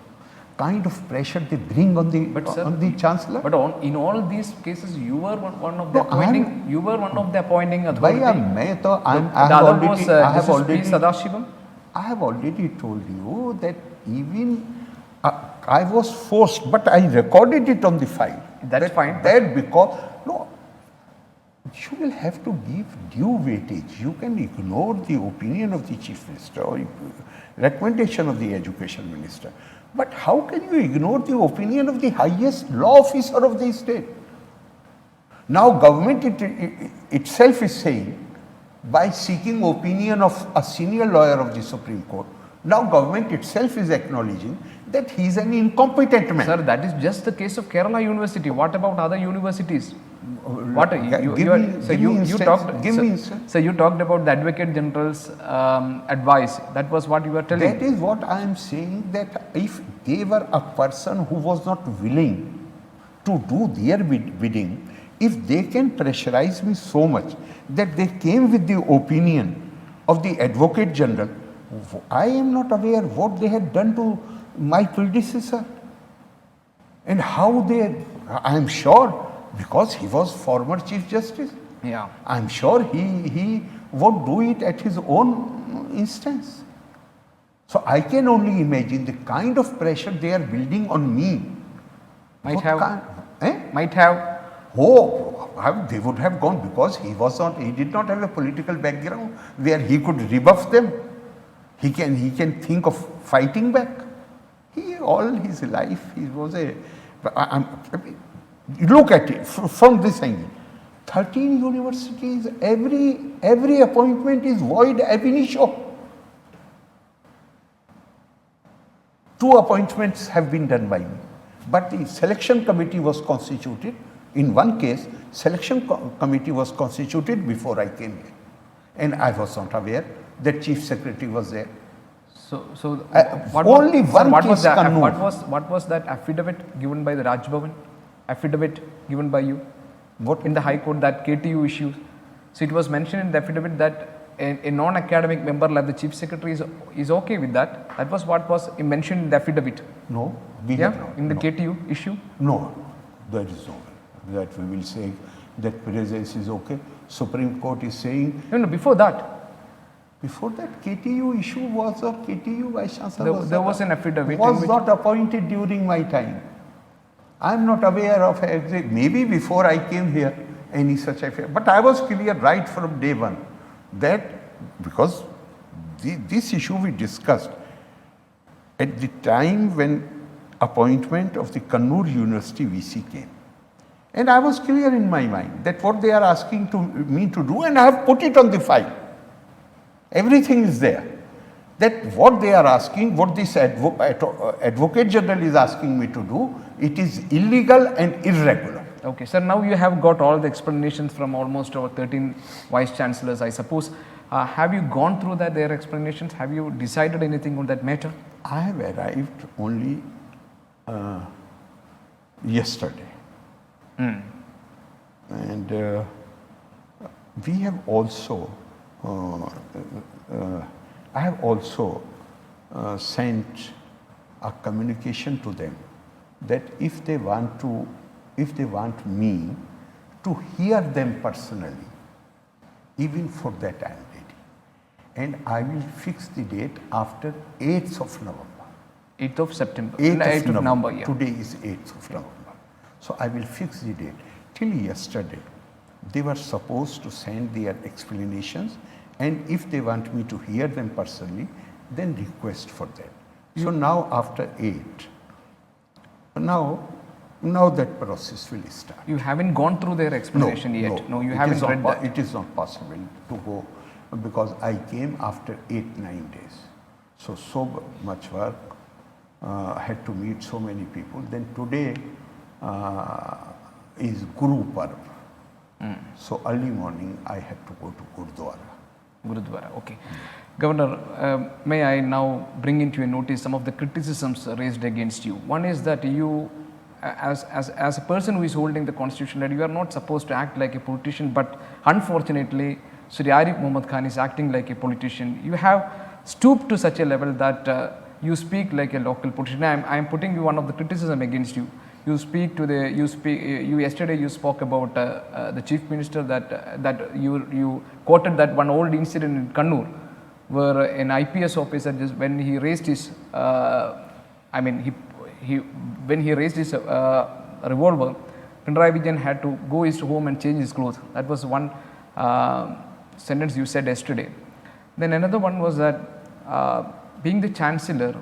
Kind of pressure they bring on the chancellor. But in all these cases, you were one of the No, appointing. You were one of the appointing authority. I have already told you that even I was forced, but I recorded it on the file. That's fine. That because no, you will have to give due weightage. You can ignore the opinion of the chief minister or recommendation of the education minister. But how can you ignore the opinion of the highest law officer of the state? Now government itself is saying, by seeking opinion of a senior lawyer of the Supreme Court, now government itself is acknowledging that he is an incompetent man. Sir, that is just the case of Kerala University. What about other universities? What you talked about the Advocate General's advice. That was what you were telling. That is what I am saying, that if they were a person who was not willing to do their bidding, if they can pressurize me so much that they came with the opinion of the Advocate General, I am not aware what they had done to my predecessor and how they, I am sure, because he was former Chief Justice. Yeah. I am sure he would do it at his own instance. So I can only imagine the kind of pressure they are building on me. Might have. Oh, they would have gone, because he did not have a political background where he could rebuff them. He can think of fighting back. All his life, he was look at it from this angle. 13 universities, every appointment is void ab initio. 2 appointments have been done by me, but the selection committee was constituted. In one case, selection committee was constituted before I came here, and I was not aware that chief secretary was there. What was that affidavit given by the Raj Bhavan? Affidavit given by you? What? In the High Court, that KTU issue. So it was mentioned in the affidavit that a non-academic member like the Chief Secretary is okay with that. That was what was mentioned in the affidavit. No. In the KTU issue? No, that is no. That we will say that presence is okay. Supreme Court is saying. No, before that. Before that, KTU issue was a KTU Vice Chancellor. There was an affidavit. Was not appointed during my time. I am not aware of maybe before I came here any such affair. But I was clear right from day one that because this issue we discussed at the time when appointment of the Kannur University VC came. And I was clear in my mind that what they are asking me to do, and I have put it on the file. Everything is there. That what they are asking, what this Advocate General is asking me to do, it is illegal and irregular. Okay, sir, now you have got all the explanations from almost over 13 Vice Chancellors, I suppose. Have you gone through their explanations? Have you decided anything on that matter? I have arrived only yesterday. And we have also I have also sent a communication to them that if they want me to hear them personally, even for that I am ready. And I will fix the date after 8th of November. 8th of September. 8th of November, yeah. Today is 8th of November. So I will fix the date. Till yesterday, they were supposed to send their explanations, and if they want me to hear them personally, then request for that. So now after 8, Now that process will start. You haven't gone through their explanation yet. No, you haven't read that. It is not possible to go because I came after 8-9 days. So much work, had to meet so many people. Then today is Guru Parv. So early morning I had to go to Gurdwara. Okay. Governor, may I now bring into your notice some of the criticisms raised against you. One is that you, as a person who is holding the constitution, that you are not supposed to act like a politician, but unfortunately, Sri Arif Muhammad Khan is acting like a politician. You have stooped to such a level that you speak like a local politician. I am putting you one of the criticism against you. You yesterday you spoke about the chief minister that you quoted that one old incident in Kannur where an IPS officer just when he raised his when he raised his revolver, Pinarayi Vijayan had to go his home and change his clothes. That was one sentence you said yesterday. Then another one was that being the chancellor,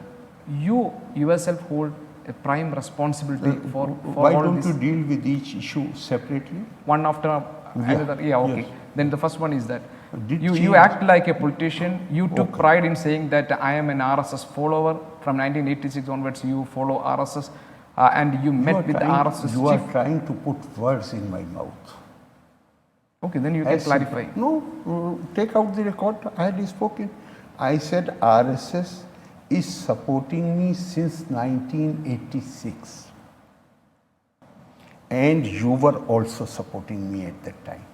you yourself hold a prime responsibility for why all don't this. you deal with each issue separately? One after another. Yeah, okay. Yes. Then the first one is that Did you change- act like a politician. You took pride in saying that I am an RSS follower. From 1986 onwards, you follow RSS, and you met with the RSS You chief. are trying to put words in my mouth. Okay, then you can As- clarify. No, take out the record. I had spoken. I said RSS is supporting me since 1986. And you were also supporting me at that time.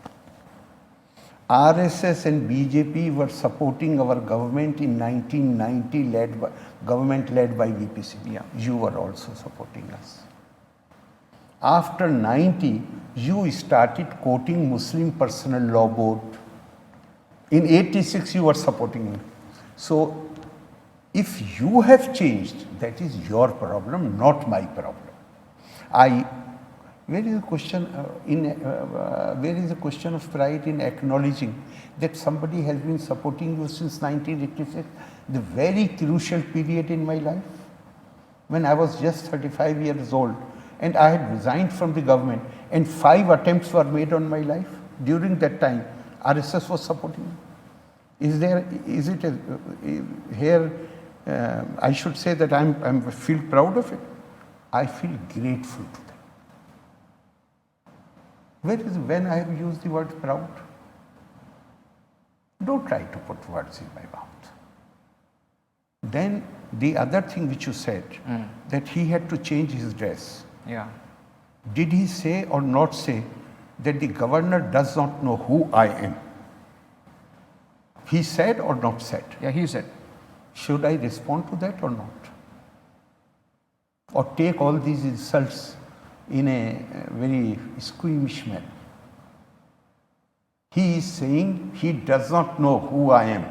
RSS and BJP were supporting our government in 1990, government led by VPC. Yeah. You were also supporting us. After 90, you started quoting Muslim Personal Law Board. In 86, you were supporting me. So, if you have changed, that is your problem, not my problem. Where is the question where is the question of pride in acknowledging that somebody has been supporting you since 1986, the very crucial period in my life, when I was just 35 years old and I had resigned from the government and 5 attempts were made on my life. During that time, RSS was supporting me. I should say that I feel proud of it. I feel grateful to them. When I have used the word proud? Don't try to put words in my mouth. Then the other thing which you said, that he had to change his dress. Yeah. Did he say or not say that the governor does not know who I am? He said or not said? Yeah, he said. Should I respond to that or not? Or take all these insults in a very squeamish manner? He is saying he does not know who I am.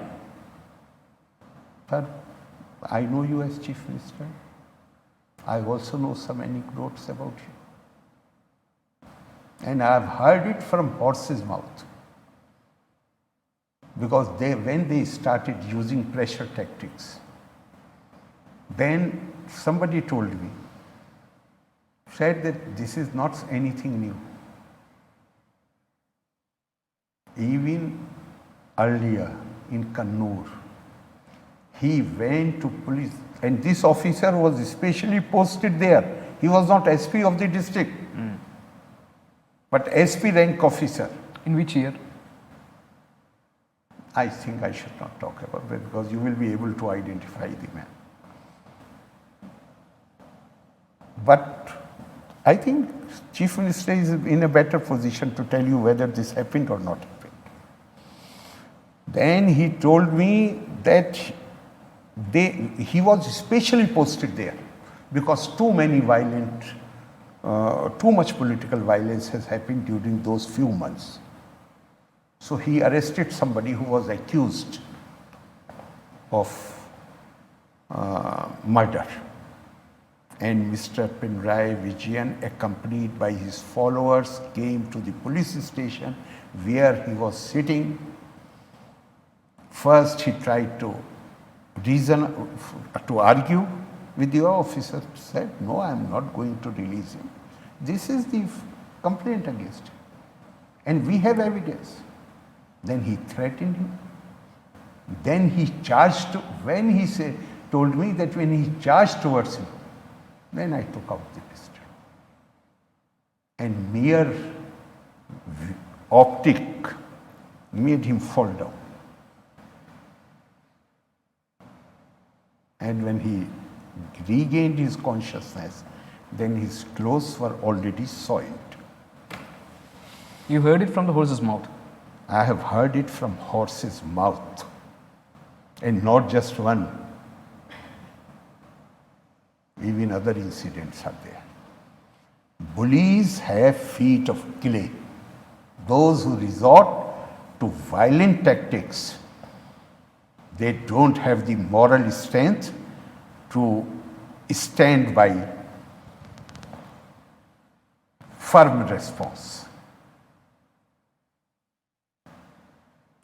Sir, I know you as Chief Minister. I also know some anecdotes about you. And I have heard it from horse's mouth. Because when they started using pressure tactics, then somebody told me, said that this is not anything new. Even earlier in Kannur, he went to police, and this officer was specially posted there. He was not SP of the district, but SP rank officer. In which year? I think I should not talk about that because you will be able to identify the man. But I think Chief Minister is in a better position to tell you whether this happened or not happened. Then he told me that he was specially posted there because too much political violence has happened during those few months. So he arrested somebody who was accused of murder. And Mr. Pinarayi Vijayan, accompanied by his followers, came to the police station where he was sitting. First, he tried to argue with your officer, said, no, I am not going to release him. This is the complaint against him. And we have evidence. Then he threatened him. Then he charged, when he told me that when he charged towards him, then I took out the pistol. And mere optic made him fall down. And when he regained his consciousness, then his clothes were already soiled. You heard it from the horse's mouth. I have heard it from horse's mouth, and not just one. Even other incidents are there. Bullies have feet of clay. Those who resort to violent tactics, they don't have the moral strength to stand by firm response.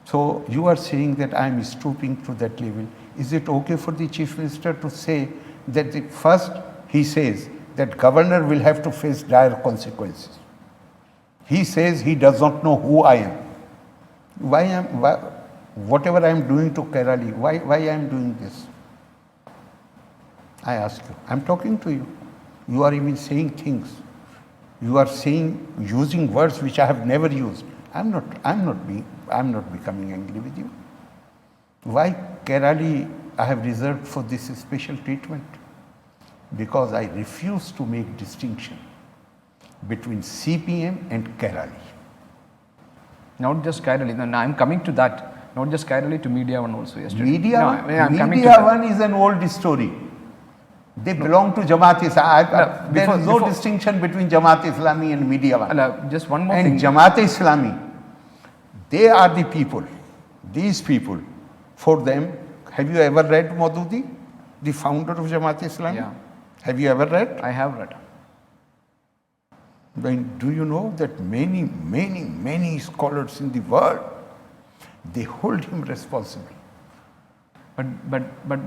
So you are saying that I am stooping to that level. Is it okay for the Chief Minister to say that first he says that governor will have to face dire consequences? He says he does not know who I am. Whatever I am doing to Kerala, why I am doing this? I ask you. I am talking to you. You are even saying things. You are using words which I have never used. I'm not becoming angry with you. Why Kerala I have reserved for this special treatment? Because I refuse to make distinction between CPM and Kerala. Not just Kairali. No, I'm coming to that. Not just Kairali, to Media One also yesterday. Media, no, I'm coming to Media that. One is an old story. They belong to Jamaat Islami. There is no distinction between Jamaat Islami and Media One. Just one more and thing. Jamaat Islami, they are the people. These people, for them, have you ever read Maududi, the founder of Jamaat Islami? Yeah. Have you ever read? I have read. Then do you know that many scholars in the world, they hold him responsible. But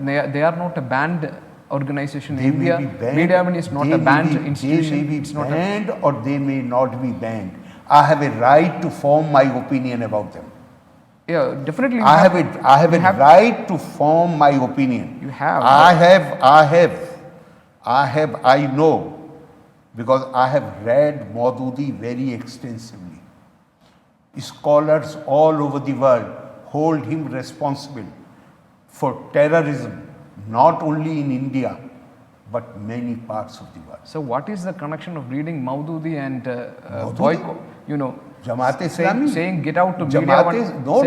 they are not a banned organization in They India. may be banned. Media One is not a banned institution. They may be It's not banned or they may not be banned. I have a right to form my opinion about them. Yeah, definitely. I have a right to form my opinion. You have. I know, because I have read Maududi very extensively. Scholars all over the world hold him responsible for terrorism, not only in India, but many parts of the world. So what is the connection of reading Maududi and Maududi? boycott? Jamaat Islami? saying get out to Media Jamaat One. is, no.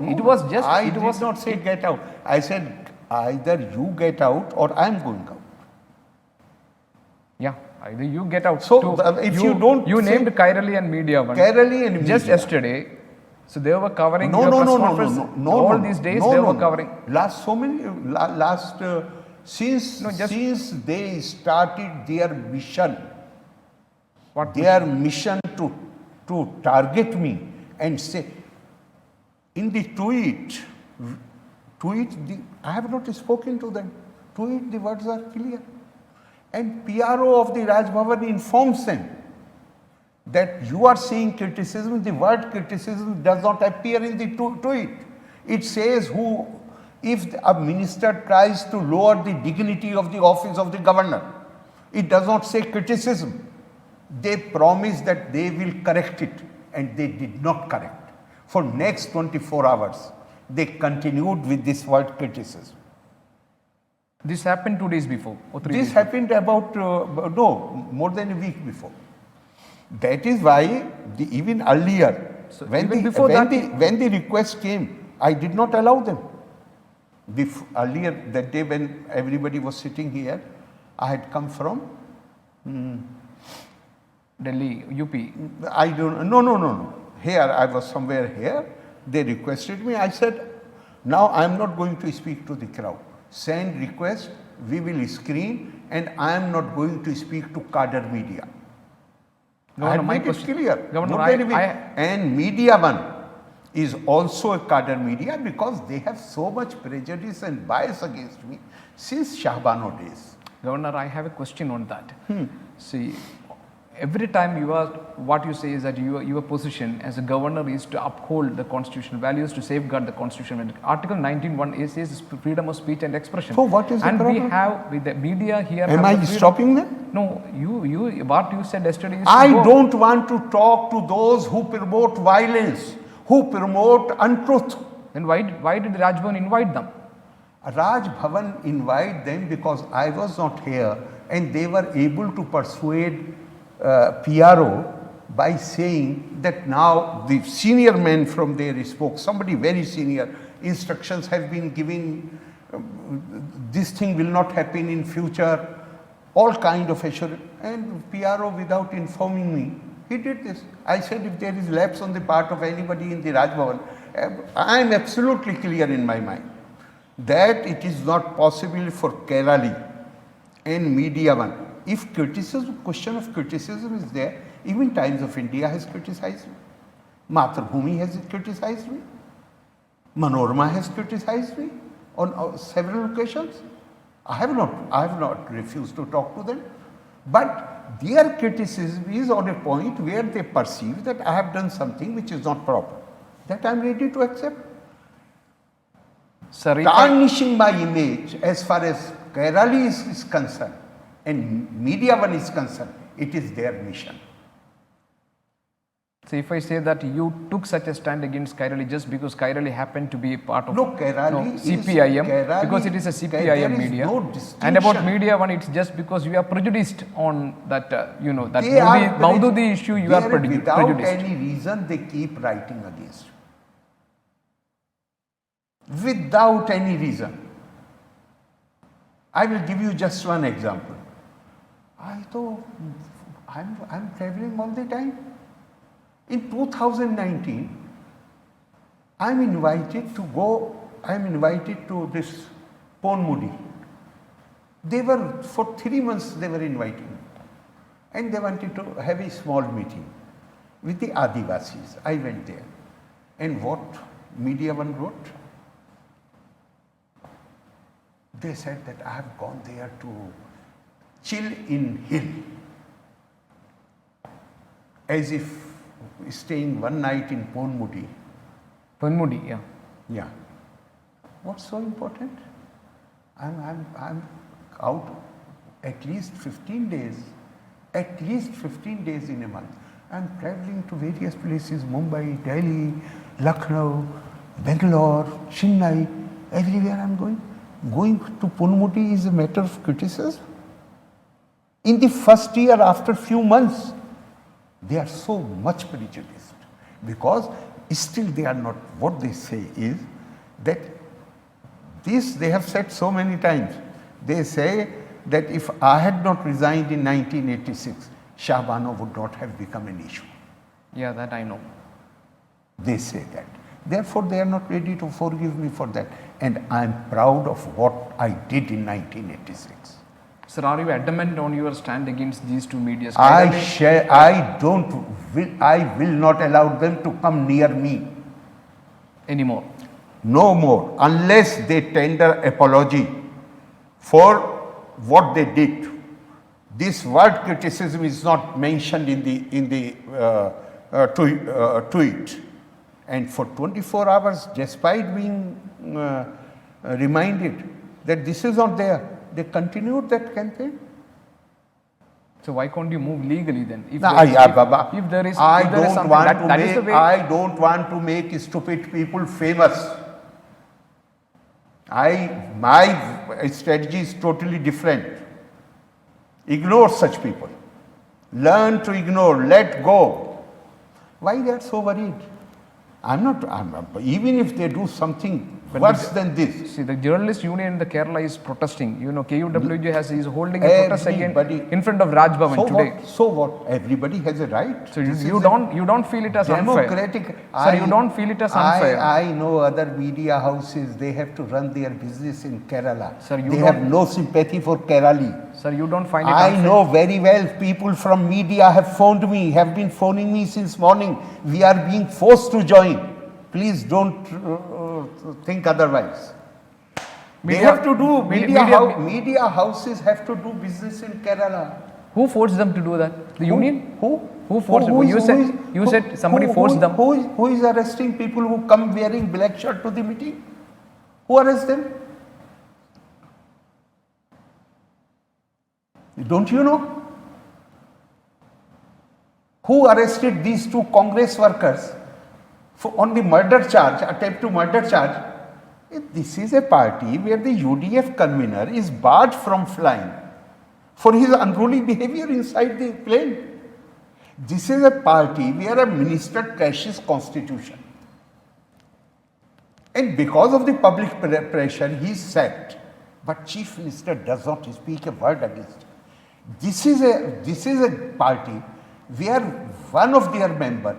It was just. I it did was not say get out. I said either you get out or I am going out. Yeah, either you get out. So, if you don't you say- named Kairali and Media One. Kairali and Just Media. yesterday. So they were covering No, your no, press no, no, conference. no, no, All no, these days no, they no, were no. covering. Since they started their mission, What? their mission to target me and say, in the tweet, I have not spoken to them. Tweet, the words are clear. And PRO of the Raj Bhavan informs them that you are seeing criticism. The word criticism does not appear in the tweet. It says if a minister tries to lower the dignity of the office of the governor, it does not say criticism. They promised that they will correct it, and they did not correct. For next 24 hours, they continued with this word criticism. This happened 2 days before or 3 This days happened about, more than a week before. That is why even earlier, So when even the request came, I did not allow them. Earlier that day when everybody was sitting here, I had come from, Delhi, UP. I don't, no. Here, I was somewhere here. They requested me. I said, now I am not going to speak to the crowd. Send request, we will screen, and I am not going to speak to cadre media. Governor, I had my made it question- clear. Governor, Not very big. And Media One, is also a cadre media because they have so much prejudice and bias against me since Shahbano days. Governor, I have a question on that. See, every time what you say is that your position as a governor is to uphold the constitutional values, to safeguard the constitution. And Article 19(1) says freedom of speech and expression. So what is the problem? And we have with the media here. Am I stopping them? No, what you said yesterday is I don't want to talk to those who promote violence, who promote untruth. Then why did Rajbhavan invite them? Raj Bhavan invite them because I was not here and they were able to persuade PRO by saying that now the senior men from there spoke, somebody very senior, instructions have been given, this thing will not happen in future, all kind of assurance. And PRO, without informing me, he did this. I said if there is lapse on the part of anybody in the Raj Bhavan, I am absolutely clear in my mind that it is not possible for Kerala and Media One. If question of criticism is there, even Times of India has criticized me. Matrbhumi has criticized me. Manorama has criticized me on several occasions. I have not refused to talk to them. But their criticism is on a point where they perceive that I have done something which is not proper. That I am ready to accept. Tarnishing my image as far as Kerala is concerned and Media One is concerned, it is their mission. So if I say that you took such a stand against Kairali just because Kairali happened to be a part of CPIM, because it is a CPIM media, and about Media One, it's just because you are prejudiced on that, that Maududi issue, you are prejudiced. Without any reason, they keep writing against you. Without any reason. I will give you just one example. I thought I'm traveling all the time. In 2019, I'm invited to this Ponmudi. For 3 months they were inviting me. And they wanted to have a small meeting with the Adivasis. I went there. And what Media One wrote? They said that I have gone there to chill in hill. As if staying one night in Ponmudi. Ponmudi, yeah. Yeah. What's so important? I'm out at least 15 days. At least 15 days in a month. I'm traveling to various places, Mumbai, Delhi, Lucknow, Bangalore, Chennai, everywhere I'm going. Going to Ponmudi is a matter of criticism. In the first year, after few months, they are so much prejudiced because still they are not, what they say is that this they have said so many times. They say that if I had not resigned in 1986, Shahbano would not have become an issue. Yeah, that I know. They say that. Therefore, they are not ready to forgive me for that. And I am proud of what I did in 1986. Sir, are you adamant on your stand against these two media? I will not allow them to come near me. Anymore? No more, unless they tender apology for what they did. This word criticism is not mentioned in the tweet. And for 24 hours, despite being reminded that this is not there, they continued that campaign. So why can't you move legally then? I don't want to make stupid people famous. My strategy is totally different. Ignore such people. Learn to ignore, let go. Why they are so worried? Even if they do something worse than this. See, the journalist union in the Kerala is protesting. You know, KUWJ is holding a protest again in front of Raj Bhavan today. So what? Everybody has a right. So you don't feel it as democratic, unfair? Sir, you don't feel it as unfair? I know other media houses, they have to run their business in Kerala. Sir, they have no sympathy for Kerala. Sir, you don't find it unfair? I know very well people from media have phoned me, have been phoning me since morning. We are being forced to join. Please don't think otherwise. They Media- have to do, media- media houses have to do business in Kerala. Who forced them to do that? The union? Who? Who forced them? You said somebody forced them. Who is arresting people who come wearing black shirt to the meeting? Who arrests them? Don't you know? Who arrested these two Congress workers on the murder charge, attempt to murder charge? This is a party where the UDF convener is barred from flying for his unruly behavior inside the plane. This is a party where a minister trashes constitution. And because of the public pressure, he is sacked. But chief minister does not speak a word against it. This is a party where one of their members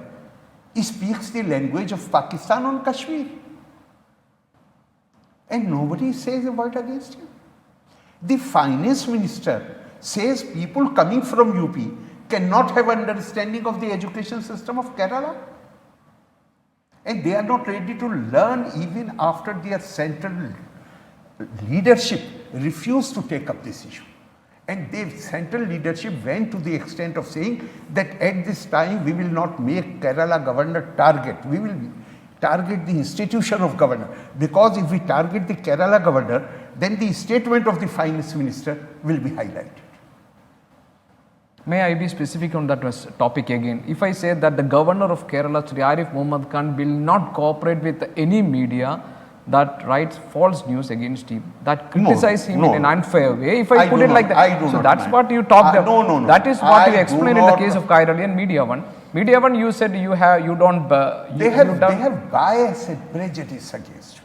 speaks the language of Pakistan on Kashmir. And nobody says a word against him. The finance minister says people coming from UP cannot have understanding of the education system of Kerala. And they are not ready to learn even after their central leadership refused to take up this issue. And the central leadership went to the extent of saying that at this time we will not make Kerala governor target. We will target the institution of governor. Because if we target the Kerala governor, then the statement of the finance minister will be highlighted. May I be specific on that topic again? If I say that the governor of Kerala, Sri Arif Muhammad Khan, will not cooperate with any media that writes false news against him, that criticize him in an unfair way, if I put it like that. So that's what you talked about. No. That is what you explained in the case of Kairali and Media One. Media One, you said you don't. They have bias and prejudice against you.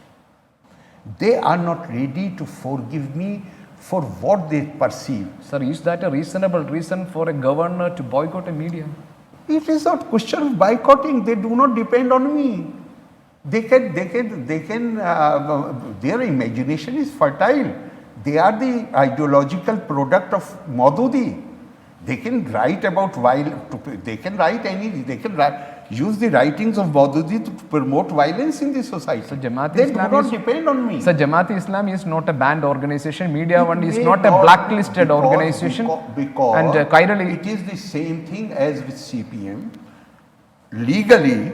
They are not ready to forgive me for what they perceive. Sir, is that a reasonable reason for a governor to boycott a media? It is not question of boycotting. They do not depend on me. Their imagination is fertile. They are the ideological product of Maududi. They can write about they can write anything. They can use the writings of Maududi to promote violence in the society. So Jamaat they Islam do not depend on me. So Jamaat Islam is not a banned organization. Media One is not a blacklisted organization. Because and Kairali, it is the same thing as with CPM. Legally,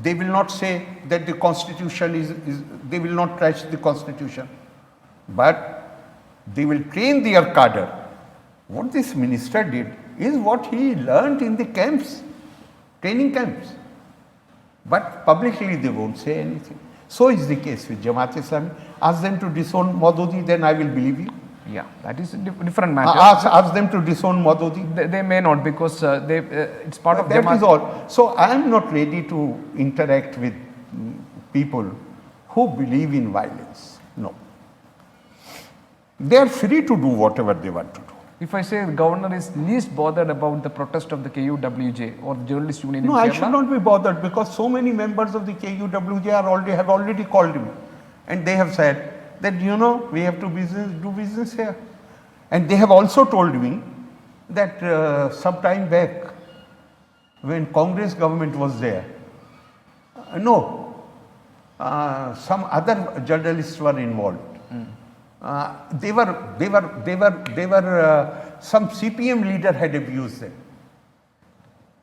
they will not say that the constitution they will not trash the constitution, but they will train their cadre. What this minister did is what he learnt in the camps, training camps. But publicly they won't say anything. So is the case with Jamaat Islami. Ask them to disown Maududi, then I will believe you. yeah, that is a different matter. Ask them to disown Maududi. They may not, because it's part of That Jamaat. is all. So I am not ready to interact with people who believe in violence. No. They are free to do whatever they want to do. If I say the governor is least bothered about the protest of the KUWJ or the journalist union No, in I Kerala, should not be bothered, because so many members of the KUWJ have already called him, and they have said that we have to do business here. And they have also told me that some time back, when Congress government was there, some other journalists were involved. They were some CPM leader had abused them.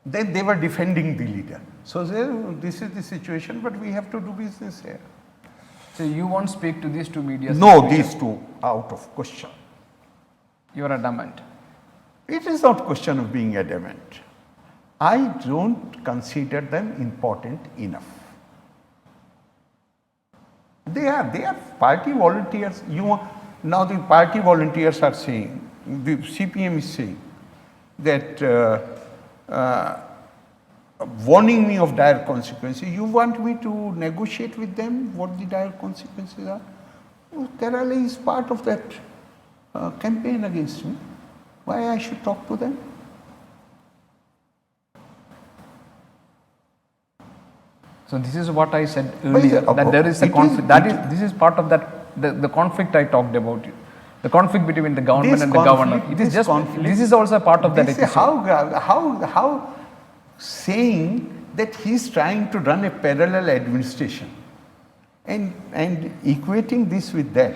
Then they were defending the leader. So this is the situation, but we have to do business here. so you won't speak to these two media. No, these two out of question. You are adamant. It is not question of being adamant. I don't consider them important enough. They are party volunteers. Now the party volunteers are saying, the CPM is saying that warning me of dire consequences. You want me to negotiate with them what the dire consequences are? Kerala is part of that campaign against me. Why I should talk to them? So this is what I said earlier, that there is a conflict. This is part of that the conflict I talked about. The conflict between the government and the governor. It is just this is also a part of that. How saying that he is trying to run a parallel administration and equating this with that,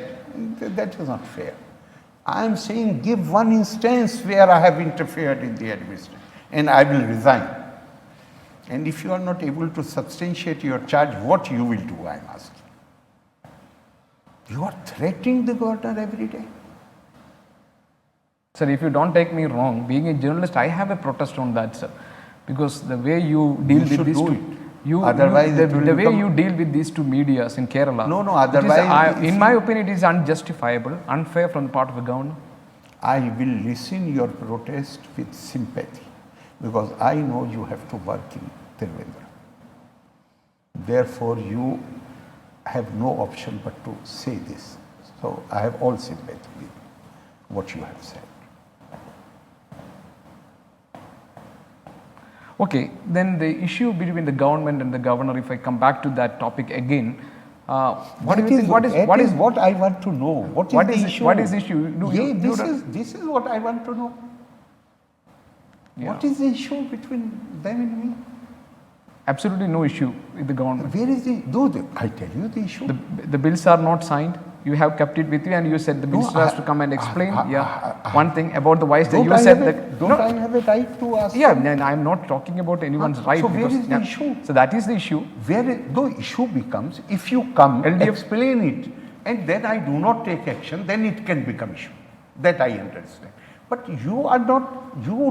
that is not fair. I am saying give one instance where I have interfered in the administration and I will resign. And if you are not able to substantiate your charge, what you will do, I am asking. You are threatening the governor every day. Sir, if you don't take me wrong, being a journalist, I have a protest on that, sir. Because the way you deal You with should these do two, it. Otherwise it will the way become- you deal with these two medias in Kerala, No, it is, otherwise if in my opinion, it is unjustifiable, unfair from the part of the governor. I will listen your protest with sympathy because I know you have to work in Tiruvendra. Therefore, you have no option but to say this. So I have all sympathy with what you have said. Okay, then the issue between the government and the governor, if I come back to that topic again, what do you think? What is what I want to know? What is the issue? What is the issue? This is what I want to know. Yeah. What is the issue between them and me? Absolutely no issue with the government. Where is I tell you the issue. The bills are not signed. You have kept it with you, and you said the minister has to come and explain. One thing about the vice. You said that. Don't I have a right to ask? Yeah, and I'm not talking about anyone's right. So where because- is the issue? So that is the issue. The issue becomes if you come LDF explain it and then I do not take action, then it can become issue. That I understand. But you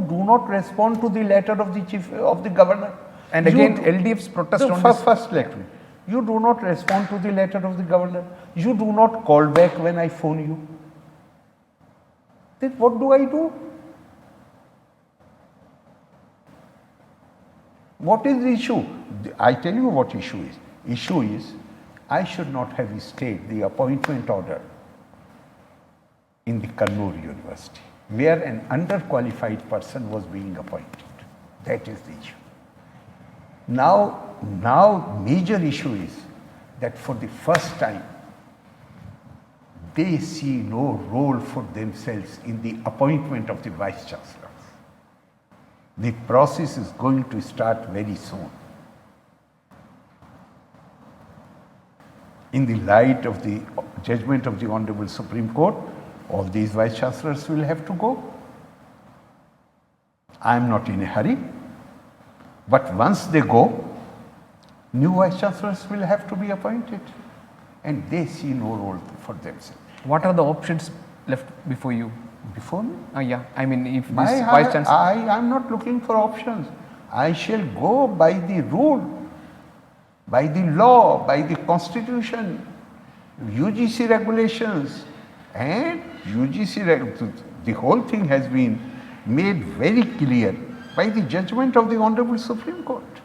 do not respond to the letter of the chief of the governor. And You again, do- LDF's protest on first, this. first let me. You do not respond to the letter of the governor. You do not call back when I phone you. Then what do I do? What is the issue? I tell you what issue is. Issue is I should not have stayed the appointment order in the Kannur University, where an underqualified person was being appointed. That is the issue. Now major issue is that for the first time, they see no role for themselves in the appointment of the vice chancellors. The process is going to start very soon. In the light of the judgment of the Honorable Supreme Court, all these vice chancellors will have to go. I am not in a hurry, but once they go, new vice chancellors will have to be appointed, and they see no role for themselves. What are the options left before you? Before me, Yeah, I mean, if this vice chancellor. I am not looking for options. I shall go by the rule, by the law, by the constitution, UGC regulations, and the whole thing has been made very clear by the judgment of the Honorable Supreme Court.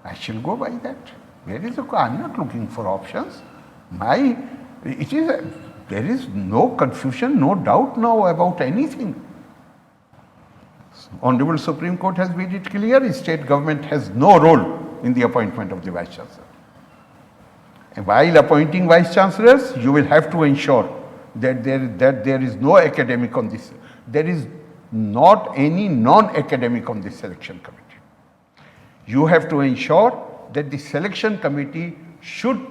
I shall go by that. I am not looking for options. There is no confusion, no doubt now about anything. Honorable Supreme Court has made it clear, state government has no role in the appointment of the vice chancellor. And while appointing vice chancellors, you will have to ensure that there is no academic on this. There is not any non-academic on the selection committee. You have to ensure that the selection committee should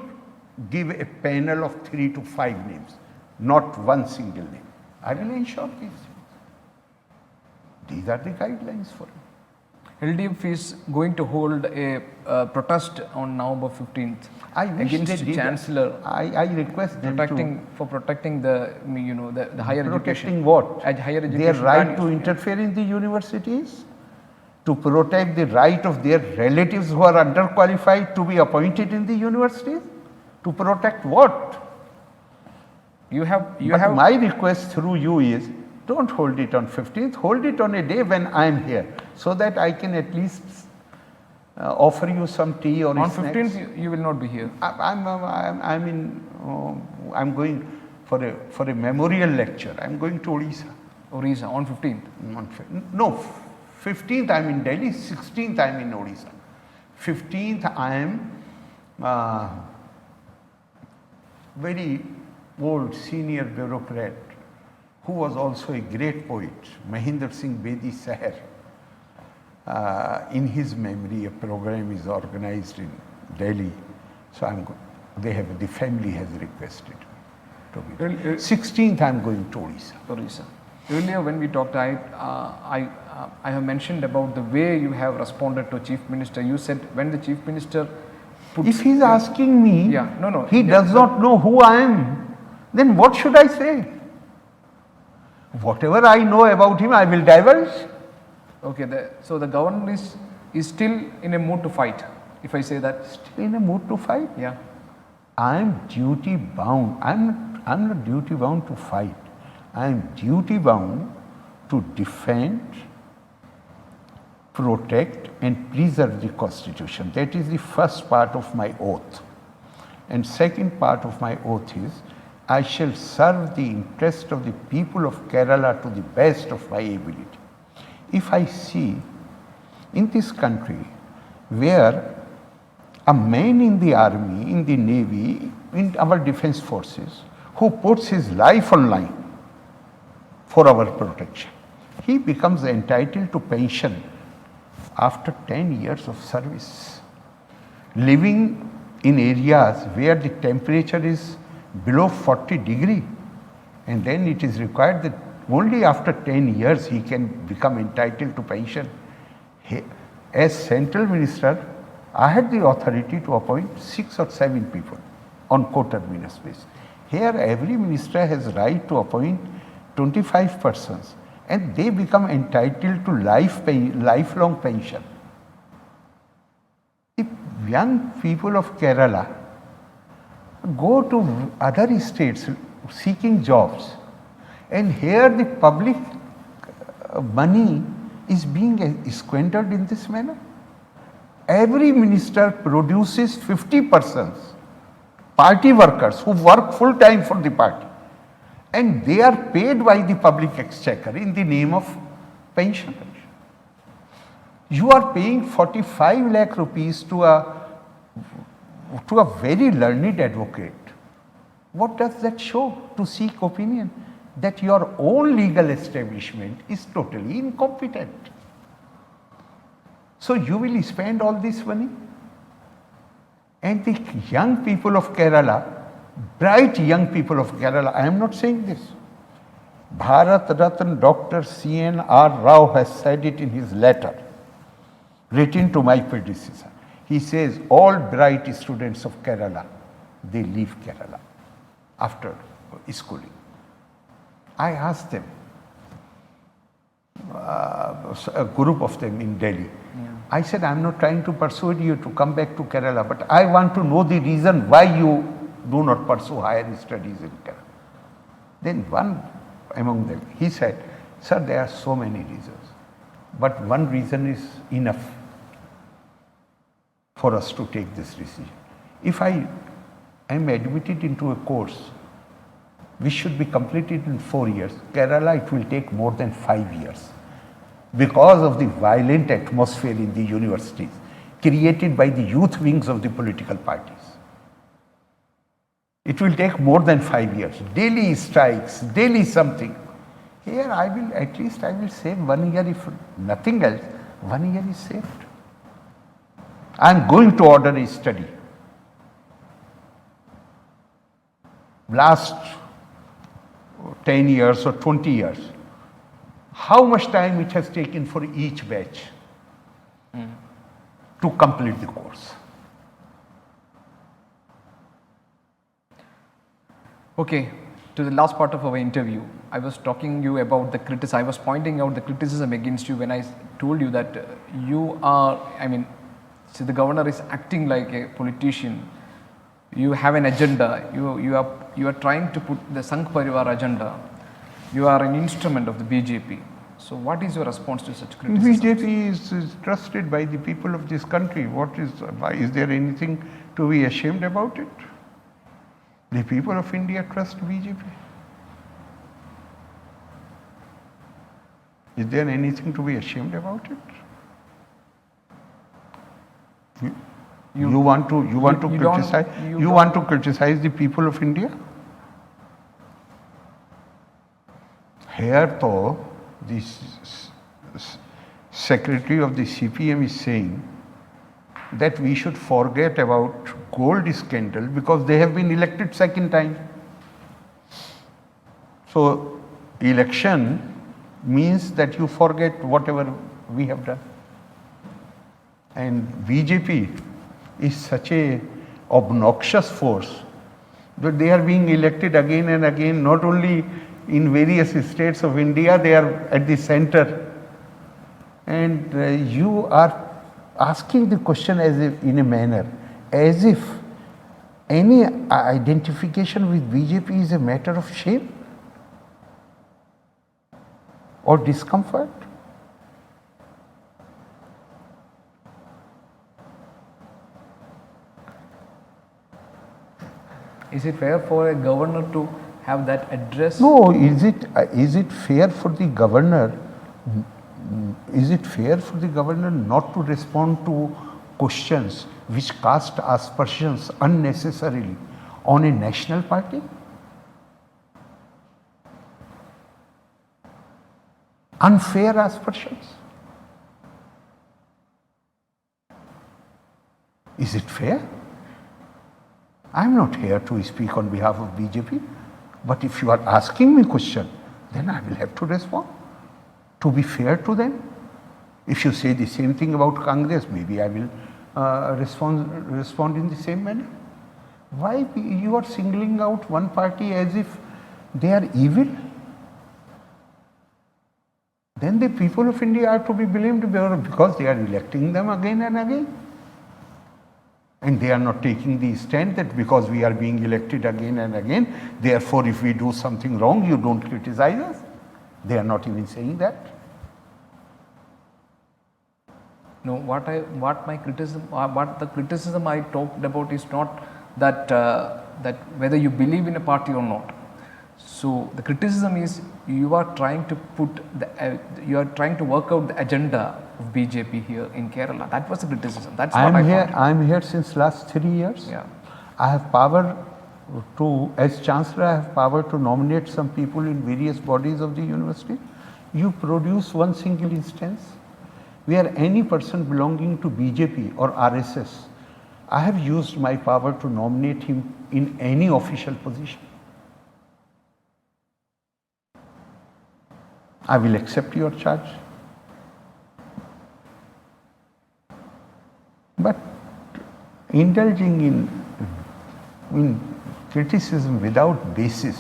give a panel of 3 to 5 names, not one single name. I will ensure these things. These are the guidelines for it. LDF is going to hold a protest on November 15th I wish against they the did. chancellor I request them protecting the higher protecting education. what? Higher education. Their right to interfere in the universities, to protect the right of their relatives who are underqualified to be appointed in the universities, to protect what? But my request through you is, don't hold it on 15th, hold it on a day when I am here, so that I can at least offer you some tea or On snacks. 15th, you will not be here. I'm going for a memorial lecture. I'm going to Odisha. Orissa on 15th. No, 15th I am in Delhi, 16th I am in Odisha. 15th I am very old senior bureaucrat who was also a great poet, Mahinder Singh Bedi Sahar. in his memory, a program is organized in Delhi. So the family has requested to be. 16th, I'm going to Odisha. Sorry, sir. Earlier when we talked, I have mentioned about the way you have responded to Chief Minister. You said when the Chief Minister puts... If he's asking me, he does not know who I am, then what should I say? Whatever I know about him, I will divulge. Okay, so the governor is still in a mood to fight, if I say that. Still in a mood to fight? Yeah. I am duty bound. I'm not duty bound to fight. I am duty bound to defend, protect and preserve the Constitution. That is the first part of my oath. And second part of my oath is, I shall serve the interest of the people of Kerala to the best of my ability. If I see in this country where a man in the army, in the navy, in our defense forces, who puts his life on line for our protection, he becomes entitled to pension after 10 years of service, living in areas where the temperature is below 40 degree, and then it is required that only after 10 years he can become entitled to pension. As central minister, I had the authority to appoint 6 or 7 people on coterminous basis. Here every minister has right to appoint 25 persons and they become entitled to lifelong pension. The young people of Kerala go to other states seeking jobs, and here the public money is being squandered in this manner. Every minister produces 50 persons, party workers who work full time for the party, and they are paid by the public exchequer in the name of pension. You are paying 45 lakh rupees to a very learned advocate. What does that show? To seek opinion that your own legal establishment is totally incompetent. So you will spend all this money, and the young people of Kerala, bright young people of Kerala, I am not saying this. Bharat Ratna Dr. C.N.R. Rao has said it in his letter written to my predecessor. He says all bright students of Kerala, they leave Kerala after schooling. I asked them, a group of them in Delhi. I said, I am not trying to persuade you to come back to Kerala, but I want to know the reason why you do not pursue higher studies in Kerala. Then one among them, he said, sir, there are so many reasons, but one reason is enough for us to take this decision. If I am admitted into a course which should be completed in 4 years, Kerala it will take more than 5 years because of the violent atmosphere in the universities created by the youth wings of the political parties. It will take more than 5 years. Daily strikes, daily something. Here I will save 1 year, if nothing else, 1 year is saved. I am going to order a study. Last 10 years or 20 years, how much time it has taken for each batch to complete the course. Okay, to the last part of our interview, I was talking you about I was pointing out the criticism against you when I told you that you are, so the governor is acting like a politician. You have an agenda. You are trying to put the Sangh Parivar agenda. You are an instrument of the BJP. So what is your response to such criticism? BJP is trusted by the people of this country. Is there anything to be ashamed about it? The people of India trust BJP. Is there anything to be ashamed about it? You want to criticize the people of India? Here though, this secretary of the CPM is saying that we should forget about gold scandal because they have been elected second time. So election means that you forget whatever we have done. And BJP is such a obnoxious force that they are being elected again and again, not only in various states of India, they are at the center. And you are asking the question as if, in a manner, as if any identification with BJP is a matter of shame or discomfort. Is it fair for a governor to have that address? No, is it fair for the governor? Is it fair for the governor not to respond to questions which cast aspersions unnecessarily on a national party? Unfair aspersions? Is it fair? I am not here to speak on behalf of BJP, but if you are asking me question, then I will have to respond to be fair to them. If you say the same thing about Congress, maybe I will respond in the same manner. Why you are singling out one party as if they are evil? Then the people of India are to be blamed because they are electing them again and again. And they are not taking the stand that because we are being elected again and again, therefore if we do something wrong, you don't criticize us. They are not even saying that. No, what the criticism I talked about is not that that whether you believe in a party or not. So the criticism is you are trying to work out the agenda of BJP here in Kerala. That was the criticism. That's what I found. I am here since last 3 years. Yeah. I have power to, as Chancellor, I have power to nominate some people in various bodies of the university. You produce one single instance where any person belonging to BJP or RSS, I have used my power to nominate him in any official position. I will accept your charge. But indulging in criticism without basis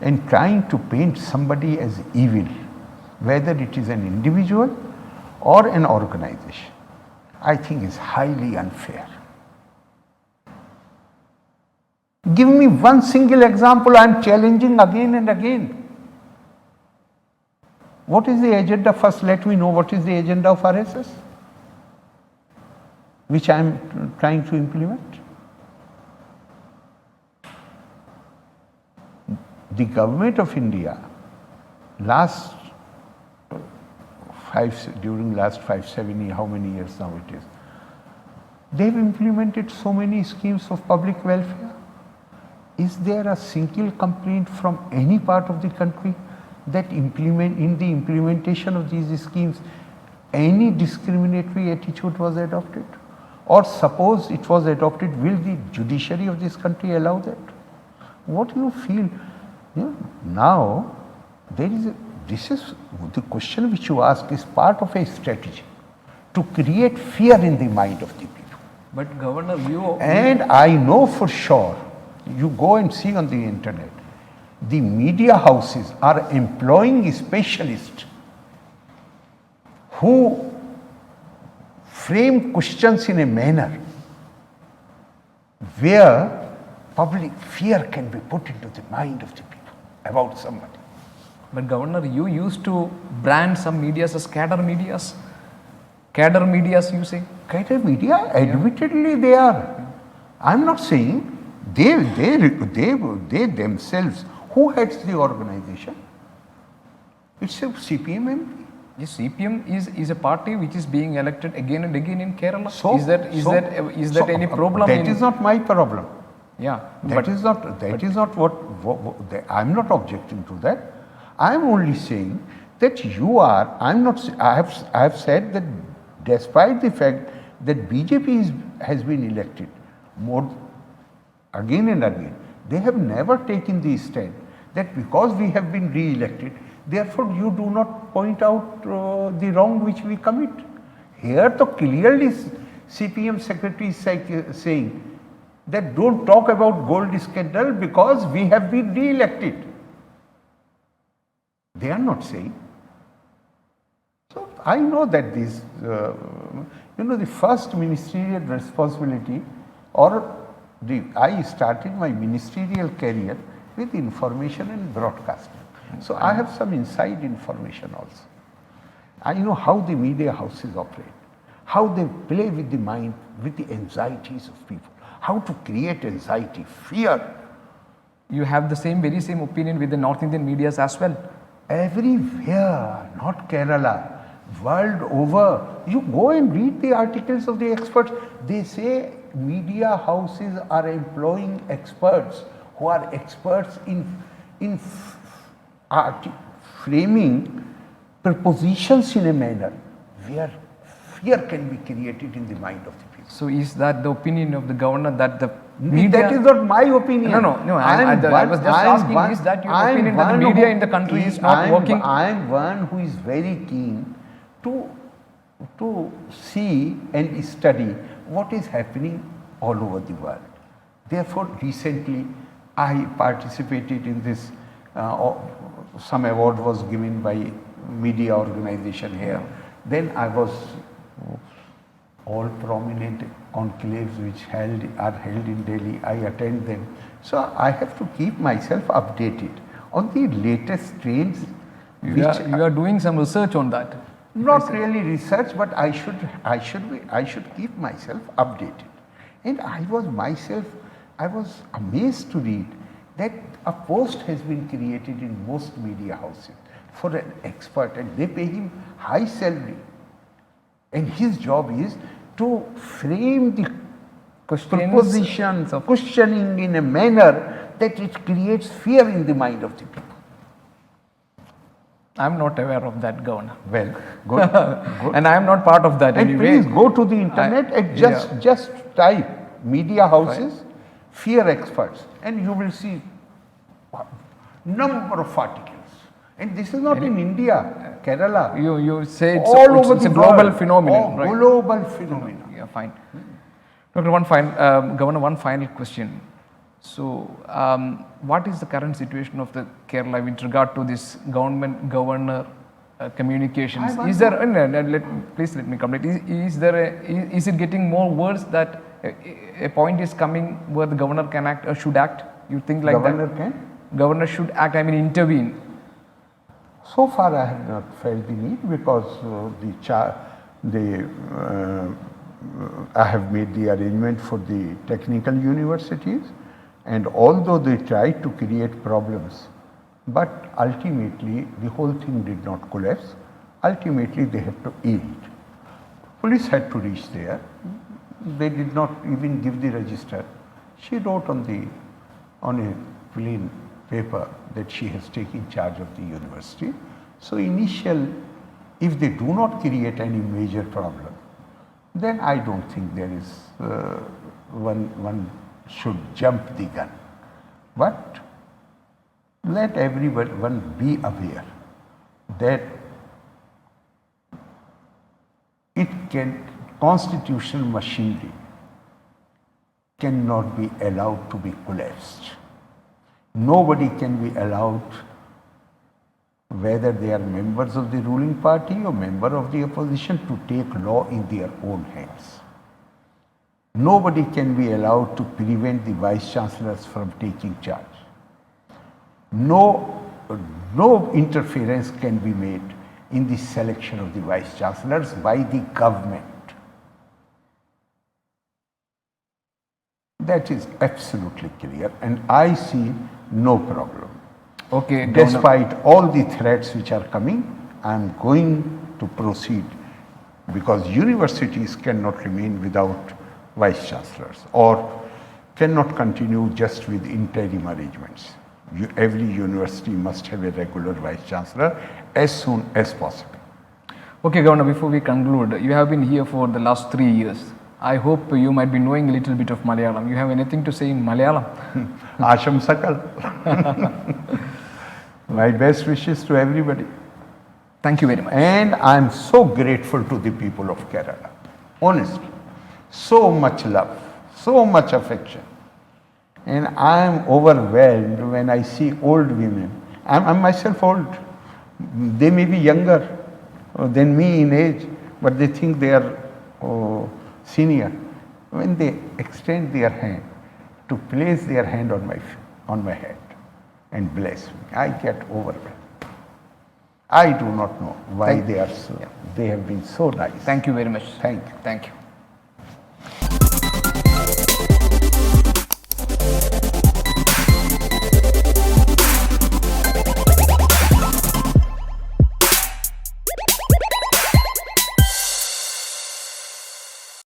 and trying to paint somebody as evil, whether it is an individual or an organization, I think is highly unfair. Give me one single example. I am challenging again and again. What is the agenda? First, let me know what is the agenda of RSS, which I am trying to implement. The government of India, during last 5-7 years, how many years now it is, they have implemented so many schemes of public welfare. Is there a single complaint from any part of the country that in the implementation of these schemes any discriminatory attitude was adopted? Or suppose it was adopted, will the judiciary of this country allow that? What do you feel? Now this is the question which you ask is part of a strategy to create fear in the mind of the people. But Governor, and I know for sure, you go and see on the internet, the media houses are employing specialists who frame questions in a manner where public fear can be put into the mind of the people about somebody. But Governor, you used to brand some medias as cadre medias. Cadre medias, you say? Cadre media, admittedly they are. I am not saying they themselves. Who heads the organization? It's a CPM MP. Yes, CPM is a party which is being elected again and again in Kerala. So, is that any problem? That is not my problem. Yeah, that is not what I am not objecting to that. I am only saying that you are, I'm not, I have said that despite the fact that BJP has been elected more again and again, they have never taken the stand that because we have been re-elected, therefore you do not point out the wrong which we commit. Here the clearly CPM secretary is saying that don't talk about gold scandal because we have been re-elected. They are not saying. So I know that this, the first ministerial responsibility I started my ministerial career with information and broadcasting. So I have some inside information also. I know how the media houses operate, how they play with the mind, with the anxieties of people, how to create anxiety, fear. You have the very same opinion with the North Indian medias as well. Everywhere, not Kerala, world over. You go and read the articles of the experts. They say media houses are employing experts who are experts in framing propositions in a manner where fear can be created in the mind of the people. So is that the opinion of the governor that the media... That is not my opinion. No. I was just asking, is that your opinion that the media in the country is not working? I am one who is very keen to see and study what is happening all over the world. Therefore, recently I participated in this, some award was given by media organization here. Then I was all prominent conclaves which are held in Delhi, I attend them. So I have to keep myself updated on the latest trends. You are doing some research on that. Not really research, but I should keep myself updated. And I was amazed to read that a post has been created in most media houses for an expert, and they pay him high salary. And his job is to frame the propositions of questioning in a manner that it creates fear in the mind of the people. I am not aware of that, Governor. Well, good. And I am not part of that and anyway. Please go to the internet and just type media houses, fear experts, and you will see number of articles. And this is not in India, Kerala. You say it's all over it's the a global world. phenomenon, right? Global phenomenon. Yeah, fine. Doctor, Governor, one final question. So, what is the current situation of the Kerala with regard to this governor communications? Is there? Please let me complete. Is it getting more worse that a point is coming where the governor can act or should act? You think like Governor that? Can? Governor should act. I mean, intervene. So far, I have not felt the need because I have made the arrangement for the technical universities, and although they tried to create problems, but ultimately the whole thing did not collapse. Ultimately, they had to yield. Police had to reach there. They did not even give the register. She wrote on a plain paper that she has taken charge of the university. So if they do not create any major problem, then I don't think there is one should jump the gun. But let everyone be aware that constitutional machinery cannot be allowed to be collapsed. Nobody can be allowed, whether they are members of the ruling party or member of the opposition, to take law in their own hands. Nobody can be allowed to prevent the vice chancellors from taking charge. No interference can be made in the selection of the vice chancellors by the government. That is absolutely clear, and I see no problem. Okay. Despite all the threats which are coming, I am going to proceed, because universities cannot remain without vice chancellors or cannot continue just with interim arrangements. Every university must have a regular vice chancellor as soon as possible. Okay, Governor, before we conclude, you have been here for the last 3 years. I hope you might be knowing a little bit of Malayalam. You have anything to say in Malayalam? Ashamsakal. My best wishes to everybody. Thank you very much. And I'm so grateful to the people of Kerala. Honestly. So much love, so much affection. And I'm overwhelmed when I see old women. I'm myself old. They may be younger than me in age, but they think they are senior. When they extend their hand to place their hand on my head and bless me, I get overwhelmed. I do not know why they have been so nice. Thank you very much. Thank you. Thank you.